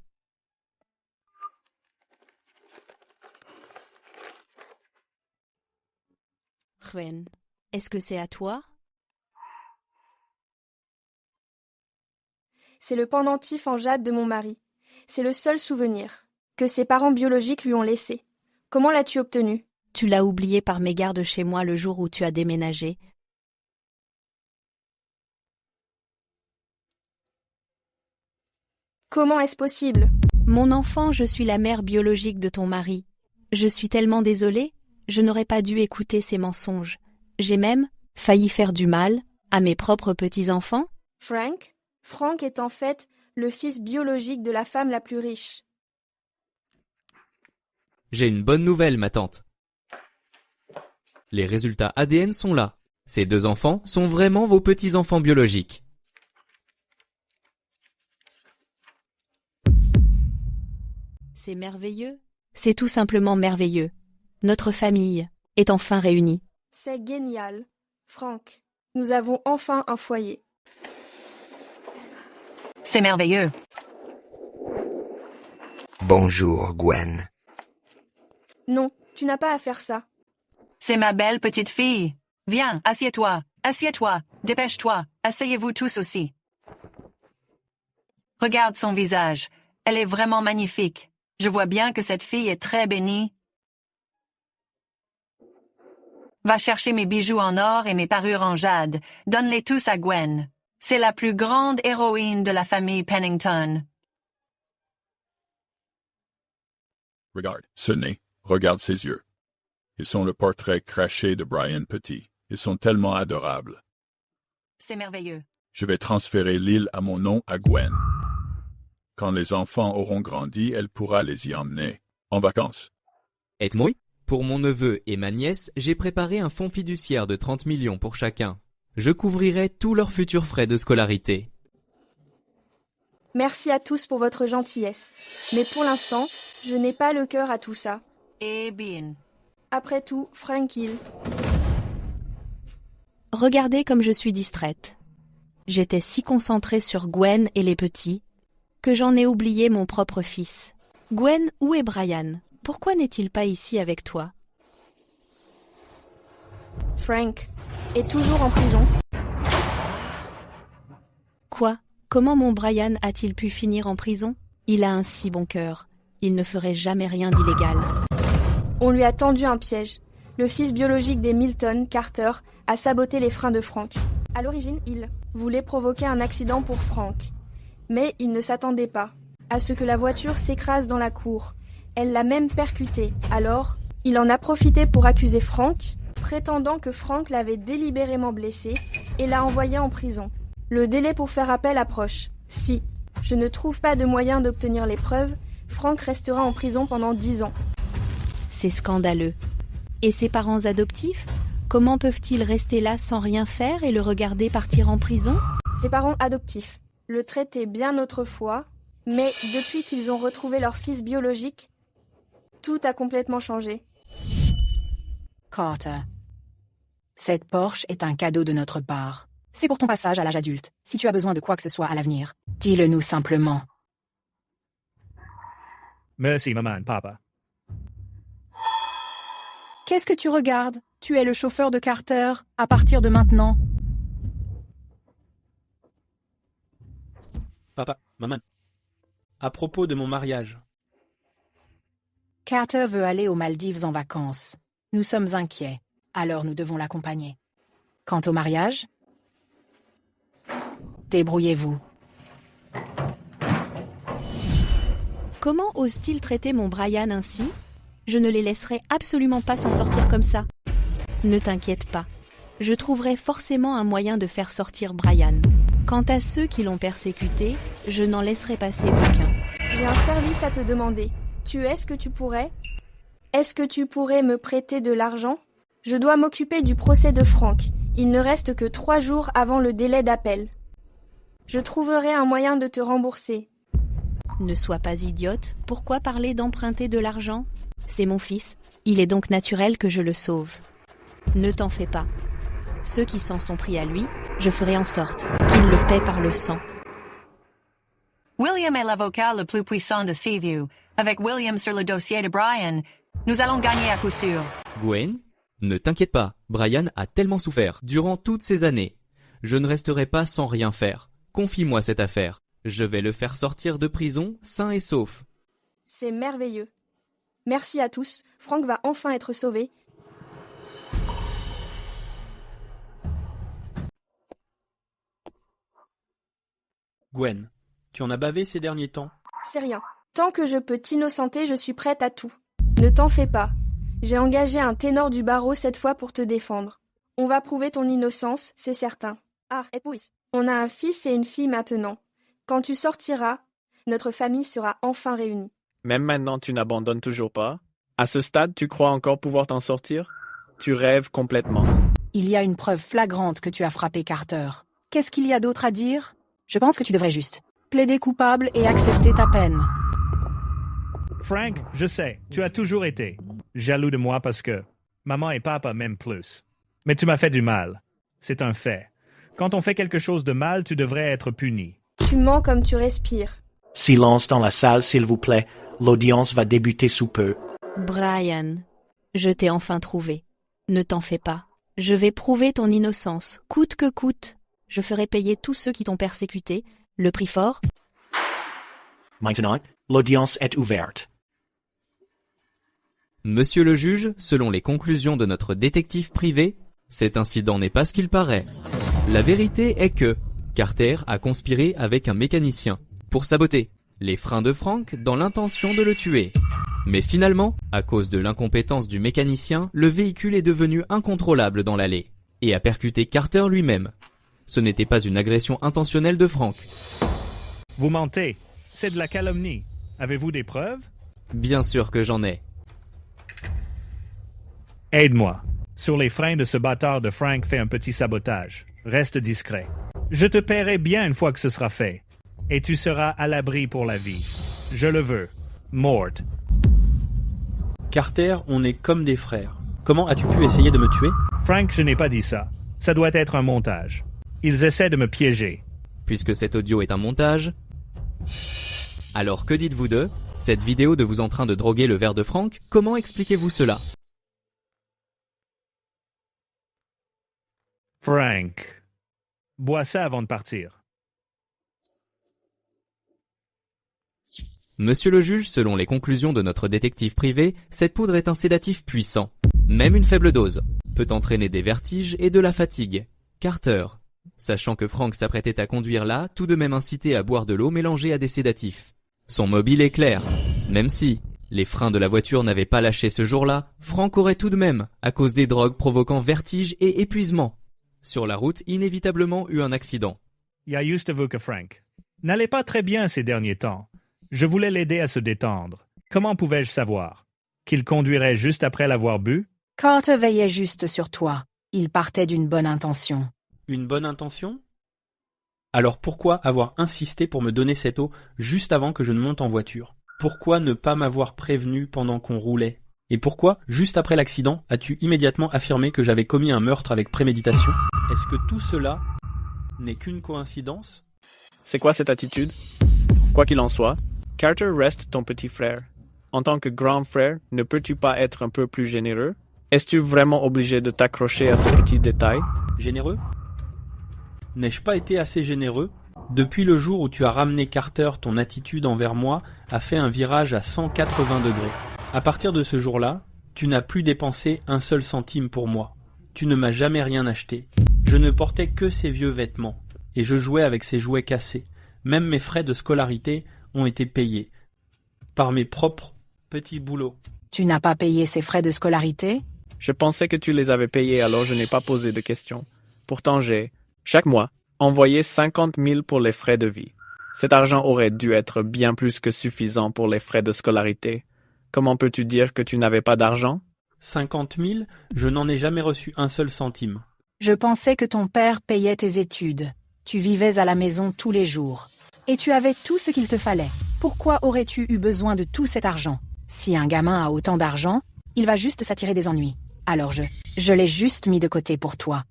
Gwen, est-ce que c'est à toi? C'est le pendentif en jade de mon mari. C'est le seul souvenir que ses parents biologiques lui ont laissé. Comment l'as-tu obtenu? Tu l'as oublié par mégarde chez moi le jour où tu as déménagé. Comment est-ce possible? Mon enfant, je suis la mère biologique de ton mari. Je suis tellement désolée, je n'aurais pas dû écouter ces mensonges. J'ai même failli faire du mal à mes propres petits-enfants. Frank est en fait le fils biologique de la femme la plus riche. J'ai une bonne nouvelle, ma tante. Les résultats ADN sont là. Ces 2 enfants sont vraiment vos petits-enfants biologiques. C'est merveilleux. C'est tout simplement merveilleux. Notre famille est enfin réunie. C'est génial. Frank, nous avons enfin un foyer. C'est merveilleux. Bonjour, Gwen. Non, tu n'as pas à faire ça. C'est ma belle petite fille. Viens, assieds-toi, dépêche-toi, asseyez-vous tous aussi. Regarde son visage, elle est vraiment magnifique. Je vois bien que cette fille est très bénie. Va chercher mes bijoux en or et mes parures en jade. Donne-les tous à Gwen. C'est la plus grande héroïne de la famille Pennington. Regarde ce nez, regarde ses yeux. Ils sont le portrait craché de Brian Petit. Ils sont tellement adorables. C'est merveilleux. Je vais transférer l'île à mon nom à Gwen. Quand les enfants auront grandi, elle pourra les y emmener, en vacances. Edmond, pour mon neveu et ma nièce, j'ai préparé un fonds fiduciaire de 30 millions pour chacun. Je couvrirai tous leurs futurs frais de scolarité. Merci à tous pour votre gentillesse. Mais pour l'instant, je n'ai pas le cœur à tout ça. Eh bien. Après tout, Frank Hill. Regardez comme je suis distraite. J'étais si concentrée sur Gwen et les petits que j'en ai oublié mon propre fils. Gwen, où est Brian? Pourquoi n'est-il pas ici avec toi? Frank est toujours en prison. Quoi? Comment mon Brian a-t-il pu finir en prison? Il a un si bon cœur. Il ne ferait jamais rien d'illégal. On lui a tendu un piège. Le fils biologique des Milton, Carter, a saboté les freins de Frank. À l'origine, il voulait provoquer un accident pour Frank. Mais il ne s'attendait pas à ce que la voiture s'écrase dans la cour. Elle l'a même percuté. Alors, il en a profité pour accuser Frank, prétendant que Frank l'avait délibérément blessé et l'a envoyé en prison. Le délai pour faire appel approche. Si je ne trouve pas de moyen d'obtenir les preuves, Frank restera en prison pendant 10 ans. C'est scandaleux. Et ses parents adoptifs? Comment peuvent-ils rester là sans rien faire et le regarder partir en prison? Ses parents adoptifs le traitaient bien autrefois, mais depuis qu'ils ont retrouvé leur fils biologique, tout a complètement changé. Carter, cette Porsche est un cadeau de notre part. C'est pour ton passage à l'âge adulte. Si tu as besoin de quoi que ce soit à l'avenir, dis-le nous simplement. Merci, maman, papa. Qu'est-ce que tu regardes? Tu es le chauffeur de Carter à partir de maintenant. Papa, maman. À propos de mon mariage. Carter veut aller aux Maldives en vacances. Nous sommes inquiets, alors nous devons l'accompagner. Quant au mariage, débrouillez-vous. Comment ose-t-il traiter mon Brian ainsi? Je ne les laisserai absolument pas s'en sortir comme ça. Ne t'inquiète pas. Je trouverai forcément un moyen de faire sortir Brian. Quant à ceux qui l'ont persécuté, je n'en laisserai passer aucun. J'ai un service à te demander. Tu es ce que tu pourrais? Est-ce que tu pourrais me prêter de l'argent? Je dois m'occuper du procès de Frank. Il ne reste que 3 jours avant le délai d'appel. Je trouverai un moyen de te rembourser. Ne sois pas idiote. Pourquoi parler d'emprunter de l'argent? C'est mon fils. Il est donc naturel que je le sauve. Ne t'en fais pas. Ceux qui s'en sont pris à lui, je ferai en sorte qu'ils le paient par le sang. William est l'avocat le plus puissant de Seaview. Avec William sur le dossier de Brian, nous allons gagner à coup sûr. Gwen, ne t'inquiète pas, Brian a tellement souffert durant toutes ces années. Je ne resterai pas sans rien faire. Confie-moi cette affaire. Je vais le faire sortir de prison sain et sauf. C'est merveilleux. Merci à tous. Frank va enfin être sauvé. Gwen, tu en as bavé ces derniers temps? C'est rien. Tant que je peux t'innocenter, je suis prête à tout. Ne t'en fais pas. J'ai engagé un ténor du barreau cette fois pour te défendre. On va prouver ton innocence, c'est certain. Ah, et puis, on a un fils et une fille maintenant. Quand tu sortiras, notre famille sera enfin réunie. Même maintenant, tu n'abandonnes toujours pas? À ce stade, tu crois encore pouvoir t'en sortir? Tu rêves complètement. Il y a une preuve flagrante que tu as frappé Carter. Qu'est-ce qu'il y a d'autre à dire? Je pense que tu devrais juste plaider coupable et accepter ta peine. Frank, je sais, tu as toujours été jaloux de moi parce que maman et papa m'aiment plus. Mais tu m'as fait du mal. C'est un fait. Quand on fait quelque chose de mal, tu devrais être puni. Tu mens comme tu respires. Silence dans la salle, s'il vous plaît. L'audience va débuter sous peu. Brian, je t'ai enfin trouvé. Ne t'en fais pas. Je vais prouver ton innocence, coûte que coûte. Je ferai payer tous ceux qui t'ont persécuté. Le prix fort. Maintenant, l'audience est ouverte. Monsieur le juge, selon les conclusions de notre détective privé, cet incident n'est pas ce qu'il paraît. La vérité est que Carter a conspiré avec un mécanicien pour saboter les freins de Frank dans l'intention de le tuer. Mais finalement, à cause de l'incompétence du mécanicien, le véhicule est devenu incontrôlable dans l'allée et a percuté Carter lui-même. Ce n'était pas une agression intentionnelle de Frank. Vous mentez. C'est de la calomnie. Avez-vous des preuves? Bien sûr que j'en ai. Aide-moi. Sur les freins de ce bâtard de Frank, fais un petit sabotage. Reste discret. Je te paierai bien une fois que ce sera fait. Et tu seras à l'abri pour la vie. Je le veux. Mort. Carter, on est comme des frères. Comment as-tu pu essayer de me tuer? Frank, je n'ai pas dit ça. Ça doit être un montage. Ils essaient de me piéger. Puisque cet audio est un montage, alors que dites-vous d'eux? Cette vidéo de vous en train de droguer le verre de Frank, comment expliquez-vous cela? Frank, bois ça avant de partir. Monsieur le juge, selon les conclusions de notre détective privé, cette poudre est un sédatif puissant. Même une faible dose peut entraîner des vertiges et de la fatigue. Carter, sachant que Frank s'apprêtait à conduire là, tout de même incité à boire de l'eau mélangée à des sédatifs. Son mobile est clair. Même si les freins de la voiture n'avaient pas lâché ce jour-là, Frank aurait tout de même, à cause des drogues provoquant vertige et épuisement, sur la route, inévitablement eu un accident. Il y a juste vous que Frank n'allait pas très bien ces derniers temps. Je voulais l'aider à se détendre. Comment pouvais-je savoir? Qu'il conduirait juste après l'avoir bu? Carter veillait juste sur toi. Il partait d'une bonne intention. Une bonne intention? Alors pourquoi avoir insisté pour me donner cette eau juste avant que je ne monte en voiture? Pourquoi ne pas m'avoir prévenu pendant qu'on roulait? Et pourquoi, juste après l'accident, as-tu immédiatement affirmé que j'avais commis un meurtre avec préméditation? Est-ce que tout cela n'est qu'une coïncidence? C'est quoi cette attitude? Quoi qu'il en soit, Carter reste ton petit frère. En tant que grand frère, ne peux-tu pas être un peu plus généreux? Es-tu vraiment obligé de t'accrocher à ce petit détail? Généreux? N'ai-je pas été assez généreux? Depuis le jour où tu as ramené Carter, ton attitude envers moi a fait un virage à 180 degrés. À partir de ce jour-là, tu n'as plus dépensé un seul centime pour moi. Tu ne m'as jamais rien acheté. Je ne portais que ces vieux vêtements, et je jouais avec ces jouets cassés. Même mes frais de scolarité ont été payés. par mes propres petits boulots. Tu n'as pas payé ses frais de scolarité? Je pensais que tu les avais payés, alors je n'ai pas posé de questions. Pourtant j'ai, chaque mois, envoyé 50 000 pour les frais de vie. Cet argent aurait dû être bien plus que suffisant pour les frais de scolarité. Comment peux-tu dire que tu n'avais pas d'argent? 50 000, je n'en ai jamais reçu un seul centime. Je pensais que ton père payait tes études. Tu vivais à la maison tous les jours. Et tu avais tout ce qu'il te fallait. Pourquoi aurais-tu eu besoin de tout cet argent? Si un gamin a autant d'argent, il va juste s'attirer des ennuis. Alors je l'ai juste mis de côté pour toi.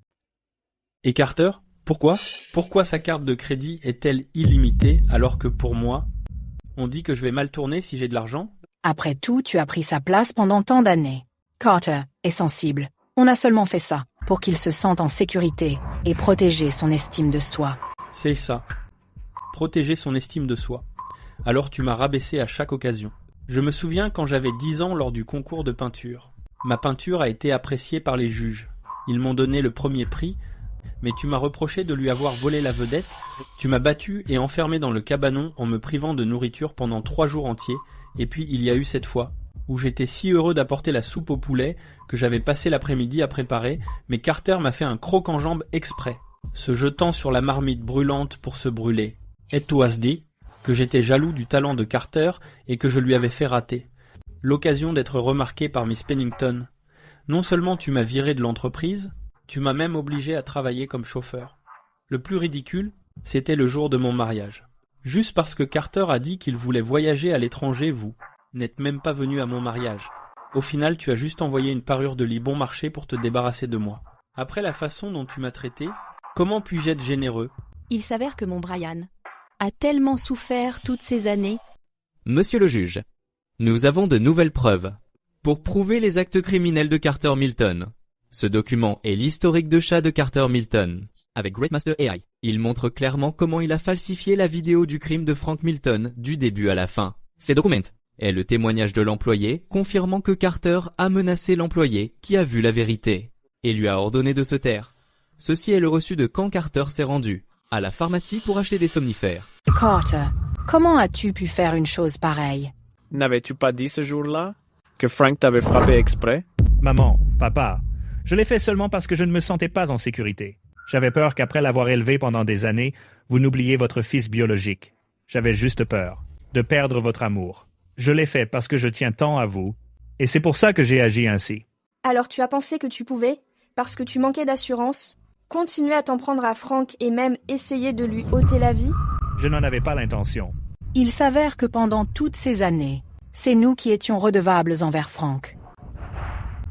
Et Carter, pourquoi? Pourquoi sa carte de crédit est-elle illimitée alors que pour moi, on dit que je vais mal tourner si j'ai de l'argent? Après tout, tu as pris sa place pendant tant d'années. Carter est sensible. On a seulement fait ça pour qu'il se sente en sécurité et protéger son estime de soi. C'est ça. Protéger son estime de soi. Alors tu m'as rabaissé à chaque occasion. Je me souviens quand j'avais 10 ans lors du concours de peinture. Ma peinture a été appréciée par les juges. Ils m'ont donné le premier prix, mais tu m'as reproché de lui avoir volé la vedette. Tu m'as battu et enfermé dans le cabanon en me privant de nourriture pendant 3 jours entiers. Et puis il y a eu cette fois, où j'étais si heureux d'apporter la soupe au poulet que j'avais passé l'après-midi à préparer, mais Carter m'a fait un croc en jambe exprès, se jetant sur la marmite brûlante pour se brûler. Et tu as dit que j'étais jaloux du talent de Carter et que je lui avais fait rater l'occasion d'être remarqué par Miss Pennington. Non seulement tu m'as viré de l'entreprise, tu m'as même obligé à travailler comme chauffeur. Le plus ridicule, c'était le jour de mon mariage. Juste parce que Carter a dit qu'il voulait voyager à l'étranger, vous n'êtes même pas venu à mon mariage. Au final, tu as juste envoyé une parure de lit bon marché pour te débarrasser de moi. Après la façon dont tu m'as traité, comment puis-je être généreux? Il s'avère que mon Brian a tellement souffert toutes ces années. Monsieur le juge, nous avons de nouvelles preuves pour prouver les actes criminels de Carter Milton. Ce document est l'historique de chat de Carter Milton, avec Greatmaster AI. Il montre clairement comment il a falsifié la vidéo du crime de Frank Milton du début à la fin. Ces documents est le témoignage de l'employé confirmant que Carter a menacé l'employé qui a vu la vérité et lui a ordonné de se taire. Ceci est le reçu de quand Carter s'est rendu à la pharmacie pour acheter des somnifères. Carter, comment as-tu pu faire une chose pareille? N'avais-tu pas dit ce jour-là que Frank t'avait frappé exprès? Maman, papa, je l'ai fait seulement parce que je ne me sentais pas en sécurité. J'avais peur qu'après l'avoir élevé pendant des années, vous n'oubliez votre fils biologique. J'avais juste peur de perdre votre amour. Je l'ai fait parce que je tiens tant à vous, et c'est pour ça que j'ai agi ainsi. Alors tu as pensé que tu pouvais, parce que tu manquais d'assurance, continuer à t'en prendre à Frank et même essayer de lui ôter la vie? Je n'en avais pas l'intention. Il s'avère que pendant toutes ces années, c'est nous qui étions redevables envers Frank.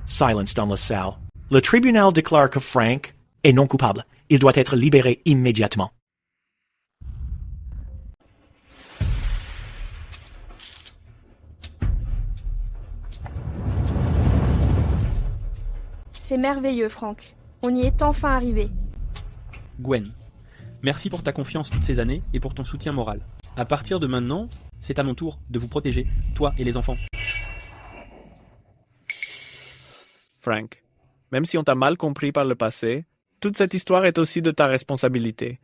Silence dans la salle. Le tribunal déclare que Frank est non coupable. Il doit être libéré immédiatement. C'est merveilleux, Frank. On y est enfin arrivé. Gwen, merci pour ta confiance toutes ces années et pour ton soutien moral. À partir de maintenant, c'est à mon tour de vous protéger, toi et les enfants. Frank, même si on t'a mal compris par le passé, toute cette histoire est aussi de ta responsabilité.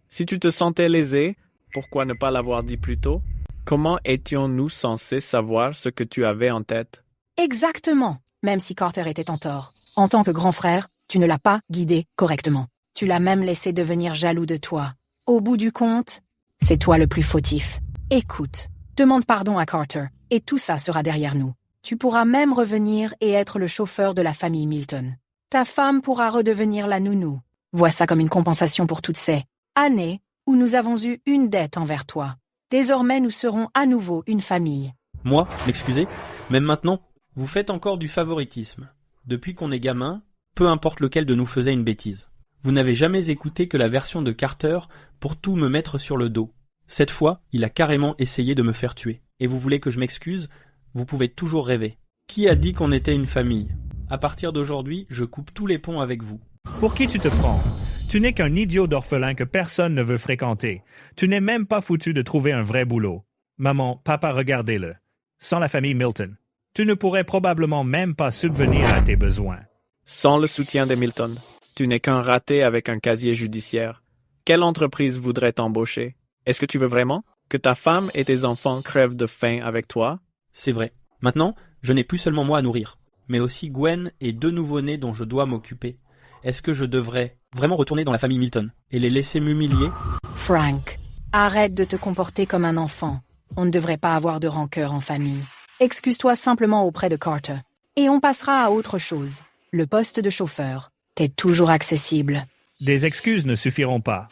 Si tu te sentais lésé, pourquoi ne pas l'avoir dit plus tôt? Comment étions-nous censés savoir ce que tu avais en tête? Exactement, même si Carter était en tort. En tant que grand frère, tu ne l'as pas guidé correctement. Tu l'as même laissé devenir jaloux de toi. Au bout du compte, c'est toi le plus fautif. Écoute, demande pardon à Carter, et tout ça sera derrière nous. Tu pourras même revenir et être le chauffeur de la famille Milton. Ta femme pourra redevenir la nounou. Vois ça comme une compensation pour toutes ces années où nous avons eu une dette envers toi. Désormais, nous serons à nouveau une famille. Moi, m'excusez, même maintenant, vous faites encore du favoritisme. Depuis qu'on est gamin, peu importe lequel de nous faisait une bêtise. Vous n'avez jamais écouté que la version de Carter pour tout me mettre sur le dos. Cette fois, il a carrément essayé de me faire tuer. Et vous voulez que je m'excuse? Vous pouvez toujours rêver. Qui a dit qu'on était une famille? À partir d'aujourd'hui, je coupe tous les ponts avec vous. Pour qui tu te prends? Tu n'es qu'un idiot d'orphelin que personne ne veut fréquenter. Tu n'es même pas foutu de trouver un vrai boulot. Maman, papa, regardez-le. Sans la famille Milton, tu ne pourrais probablement même pas subvenir à tes besoins. Sans le soutien des Milton, tu n'es qu'un raté avec un casier judiciaire. Quelle entreprise voudrait t'embaucher? Est-ce que tu veux vraiment? Que ta femme et tes enfants crèvent de faim avec toi? C'est vrai. Maintenant, je n'ai plus seulement moi à nourrir, mais aussi Gwen et 2 nouveau-nés dont je dois m'occuper. Est-ce que je devrais vraiment retourner dans la famille Milton et les laisser m'humilier? Frank, arrête de te comporter comme un enfant. On ne devrait pas avoir de rancœur en famille. Excuse-toi simplement auprès de Carter. Et on passera à autre chose. Le poste de chauffeur. T'es toujours accessible. Des excuses ne suffiront pas.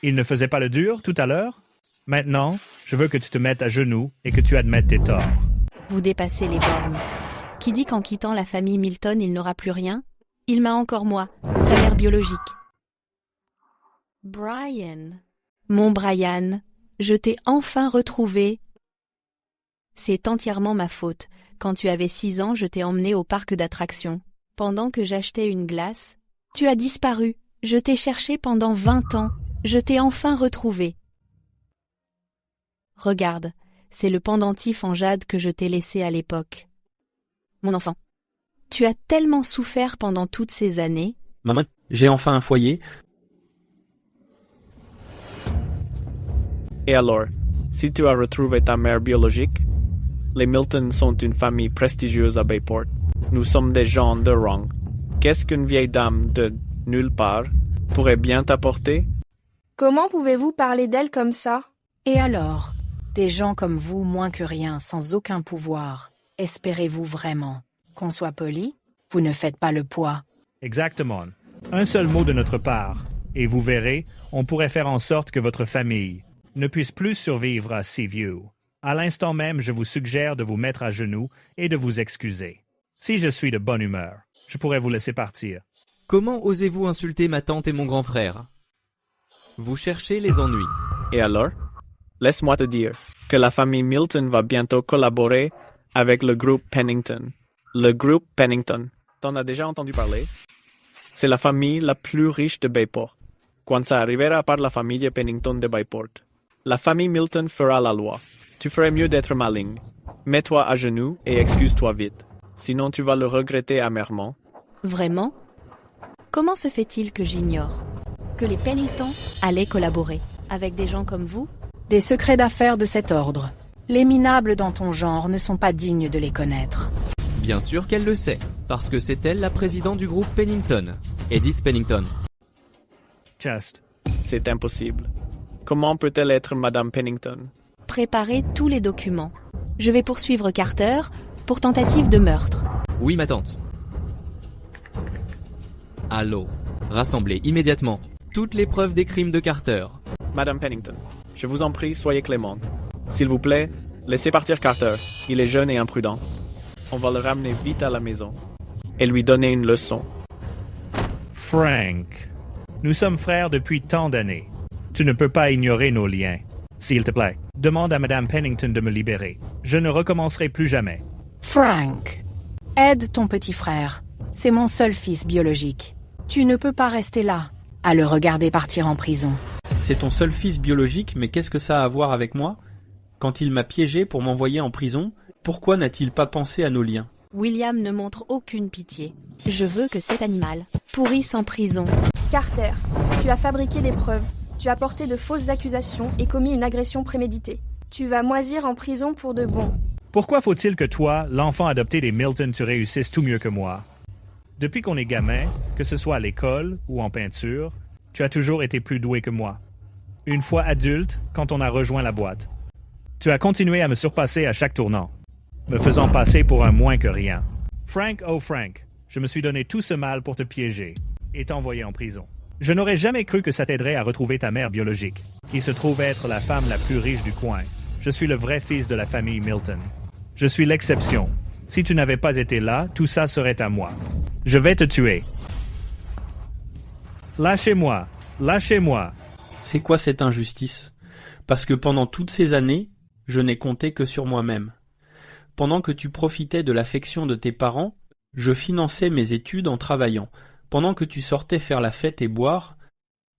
Il ne faisait pas le dur tout à l'heure? Maintenant, je veux que tu te mettes à genoux et que tu admettes tes torts. Vous dépassez les bornes. Qui dit qu'en quittant la famille Milton, il n'aura plus rien? Il m'a encore moi, sa mère biologique. Brian. Mon Brian, je t'ai enfin retrouvé. C'est entièrement ma faute. Quand tu avais 6 ans, je t'ai emmené au parc d'attractions. Pendant que j'achetais une glace, tu as disparu. Je t'ai cherché pendant 20 ans. Je t'ai enfin retrouvé. Regarde, c'est le pendentif en jade que je t'ai laissé à l'époque. Mon enfant, tu as tellement souffert pendant toutes ces années. Maman, j'ai enfin un foyer. Et alors, si tu as retrouvé ta mère biologique, les Milton sont une famille prestigieuse à Bayport. Nous sommes des gens de rang. Qu'est-ce qu'une vieille dame de nulle part pourrait bien t'apporter? Comment pouvez-vous parler d'elle comme ça? Et alors, des gens comme vous, moins que rien, sans aucun pouvoir, espérez-vous vraiment qu'on soit poli? Vous ne faites pas le poids. Exactement. Un seul mot de notre part, et vous verrez, on pourrait faire en sorte que votre famille ne puisse plus survivre à Seaview. À l'instant même, je vous suggère de vous mettre à genoux et de vous excuser. Si je suis de bonne humeur, je pourrais vous laisser partir. Comment osez-vous insulter ma tante et mon grand frère? Vous cherchez les ennuis. Et alors? Laisse-moi te dire que la famille Milton va bientôt collaborer avec le groupe Pennington. Le groupe Pennington, t'en as déjà entendu parler? C'est la famille la plus riche de Bayport. Quand ça arrivera par la famille Pennington de Bayport, la famille Milton fera la loi. Tu ferais mieux d'être maligne. Mets-toi à genoux et excuse-toi vite. Sinon tu vas le regretter amèrement. Vraiment? Comment se fait-il que j'ignore que les Pennington allaient collaborer avec des gens comme vous? Des secrets d'affaires de cet ordre. Les minables dans ton genre ne sont pas dignes de les connaître. Bien sûr qu'elle le sait, parce que c'est elle la présidente du groupe Pennington, Edith Pennington. Just. C'est impossible. Comment peut-elle être Madame Pennington? Préparez tous les documents. Je vais poursuivre Carter pour tentative de meurtre. Oui, ma tante. Allô, rassemblez immédiatement toutes les preuves des crimes de Carter. Madame Pennington, je vous en prie, soyez clémente. S'il vous plaît, laissez partir Carter. Il est jeune et imprudent. On va le ramener vite à la maison et lui donner une leçon. Frank, nous sommes frères depuis tant d'années. Tu ne peux pas ignorer nos liens. S'il te plaît, demande à Madame Pennington de me libérer. Je ne recommencerai plus jamais. Frank, aide ton petit frère. C'est mon seul fils biologique. Tu ne peux pas rester là, à le regarder partir en prison. C'est ton seul fils biologique, mais qu'est-ce que ça a à voir avec moi? Quand il m'a piégé pour m'envoyer en prison, pourquoi n'a-t-il pas pensé à nos liens? William ne montre aucune pitié. Je veux que cet animal pourrisse en prison. Carter, tu as fabriqué des preuves. Tu as porté de fausses accusations et commis une agression préméditée. Tu vas moisir en prison pour de bon. Pourquoi faut-il que toi, l'enfant adopté des Milton, tu réussisses tout mieux que moi? Depuis qu'on est gamin, que ce soit à l'école ou en peinture, tu as toujours été plus doué que moi. Une fois adulte, quand on a rejoint la boîte, tu as continué à me surpasser à chaque tournant, me faisant passer pour un moins que rien. Frank, oh Frank, je me suis donné tout ce mal pour te piéger et t'envoyer en prison. Je n'aurais jamais cru que ça t'aiderait à retrouver ta mère biologique, qui se trouve être la femme la plus riche du coin. Je suis le vrai fils de la famille Milton. Je suis l'exception. Si tu n'avais pas été là, tout ça serait à moi. Je vais te tuer. Lâchez-moi, lâchez-moi. C'est quoi cette injustice? Parce que pendant toutes ces années, je n'ai compté que sur moi-même. Pendant que tu profitais de l'affection de tes parents, je finançais mes études en travaillant. Pendant que tu sortais faire la fête et boire,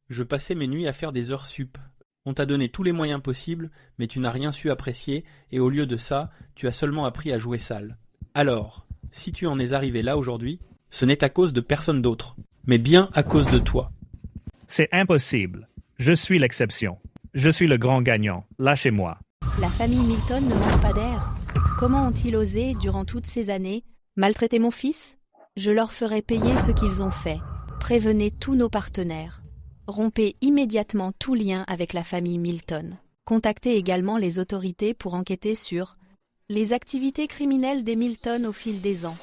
je passais mes nuits à faire des heures sup. On t'a donné tous les moyens possibles, mais tu n'as rien su apprécier, et au lieu de ça, tu as seulement appris à jouer sale. Alors, si tu en es arrivé là aujourd'hui, ce n'est à cause de personne d'autre, mais bien à cause de toi. C'est impossible. Je suis l'exception. Je suis le grand gagnant. Lâchez-moi. La famille Milton ne manque pas d'air. Comment ont-ils osé, durant toutes ces années, maltraiter mon fils? Je leur ferai payer ce qu'ils ont fait. Prévenez tous nos partenaires. Rompez immédiatement tout lien avec la famille Milton. Contactez également les autorités pour enquêter sur les activités criminelles des Milton au fil des ans.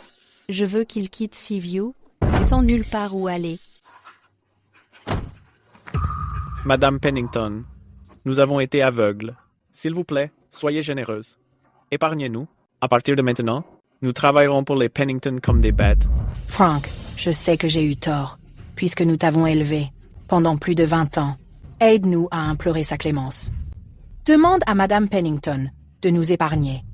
Je veux qu'ils quittent Seaview sans nulle part où aller. Madame Pennington, nous avons été aveugles. S'il vous plaît, soyez généreuse. Épargnez-nous. À partir de maintenant, nous travaillerons pour les Pennington comme des bêtes. Frank, je sais que j'ai eu tort, puisque nous t'avons élevé pendant plus de 20 ans. Aide-nous à implorer sa clémence. Demande à Madame Pennington de nous épargner.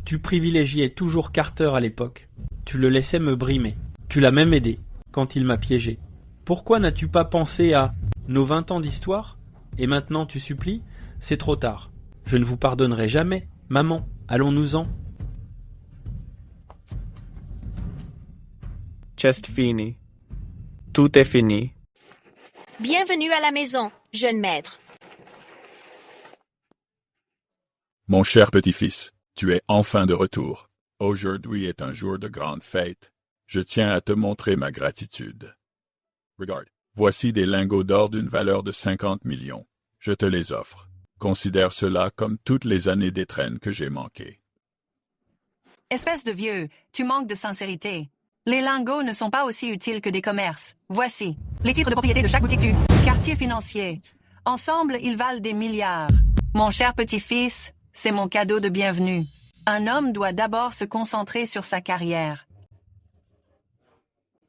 Tu privilégiais toujours Carter à l'époque. Tu le laissais me brimer. Tu l'as même aidé quand il m'a piégé. Pourquoi n'as-tu pas pensé à nos 20 ans d'histoire? Et maintenant tu supplies? C'est trop tard. Je ne vous pardonnerai jamais. Maman, allons-nous-en. Chest fini. Tout est fini. Bienvenue à la maison, jeune maître. Mon cher petit-fils, tu es enfin de retour. Aujourd'hui est un jour de grande fête. Je tiens à te montrer ma gratitude. Regarde, voici des lingots d'or d'une valeur de 50 millions. Je te les offre. Considère cela comme toutes les années d'étrennes que j'ai manquées. Espèce de vieux, tu manques de sincérité. Les lingots ne sont pas aussi utiles que des commerces. Voici les titres de propriété de chaque boutique du quartier financier. Ensemble, ils valent des milliards. Mon cher petit-fils, c'est mon cadeau de bienvenue. Un homme doit d'abord se concentrer sur sa carrière.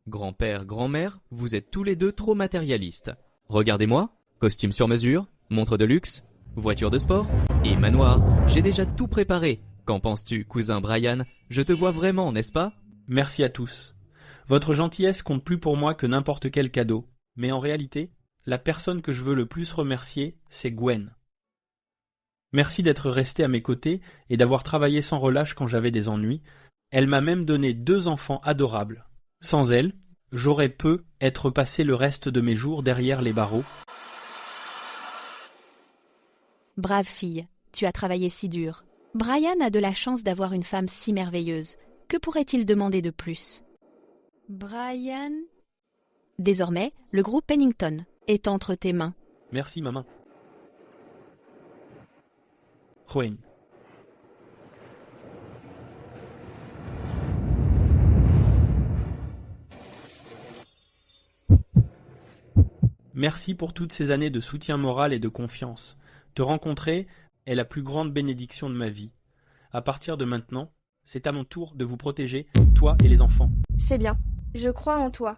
Grand-père, grand-mère, vous êtes tous les deux trop matérialistes. Regardez-moi, costume sur mesure, montre de luxe, voiture de sport et manoir. J'ai déjà tout préparé. Qu'en penses-tu, cousin Brian? Je te vois vraiment, n'est-ce pas? Merci à tous. Votre gentillesse compte plus pour moi que n'importe quel cadeau. Mais en réalité, la personne que je veux le plus remercier, c'est Gwen. Merci d'être resté à mes côtés et d'avoir travaillé sans relâche quand j'avais des ennuis. Elle m'a même donné 2 enfants adorables. Sans elle, j'aurais peu être passé le reste de mes jours derrière les barreaux. Brave fille, tu as travaillé si dur. Brian a de la chance d'avoir une femme si merveilleuse. Que pourrait-il demander de plus? Brian... Désormais, le groupe Pennington est entre tes mains. Merci, maman. Gwen. Merci pour toutes ces années de soutien moral et de confiance. Te rencontrer est la plus grande bénédiction de ma vie. À partir de maintenant, c'est à mon tour de vous protéger, toi et les enfants. C'est bien. Je crois en toi.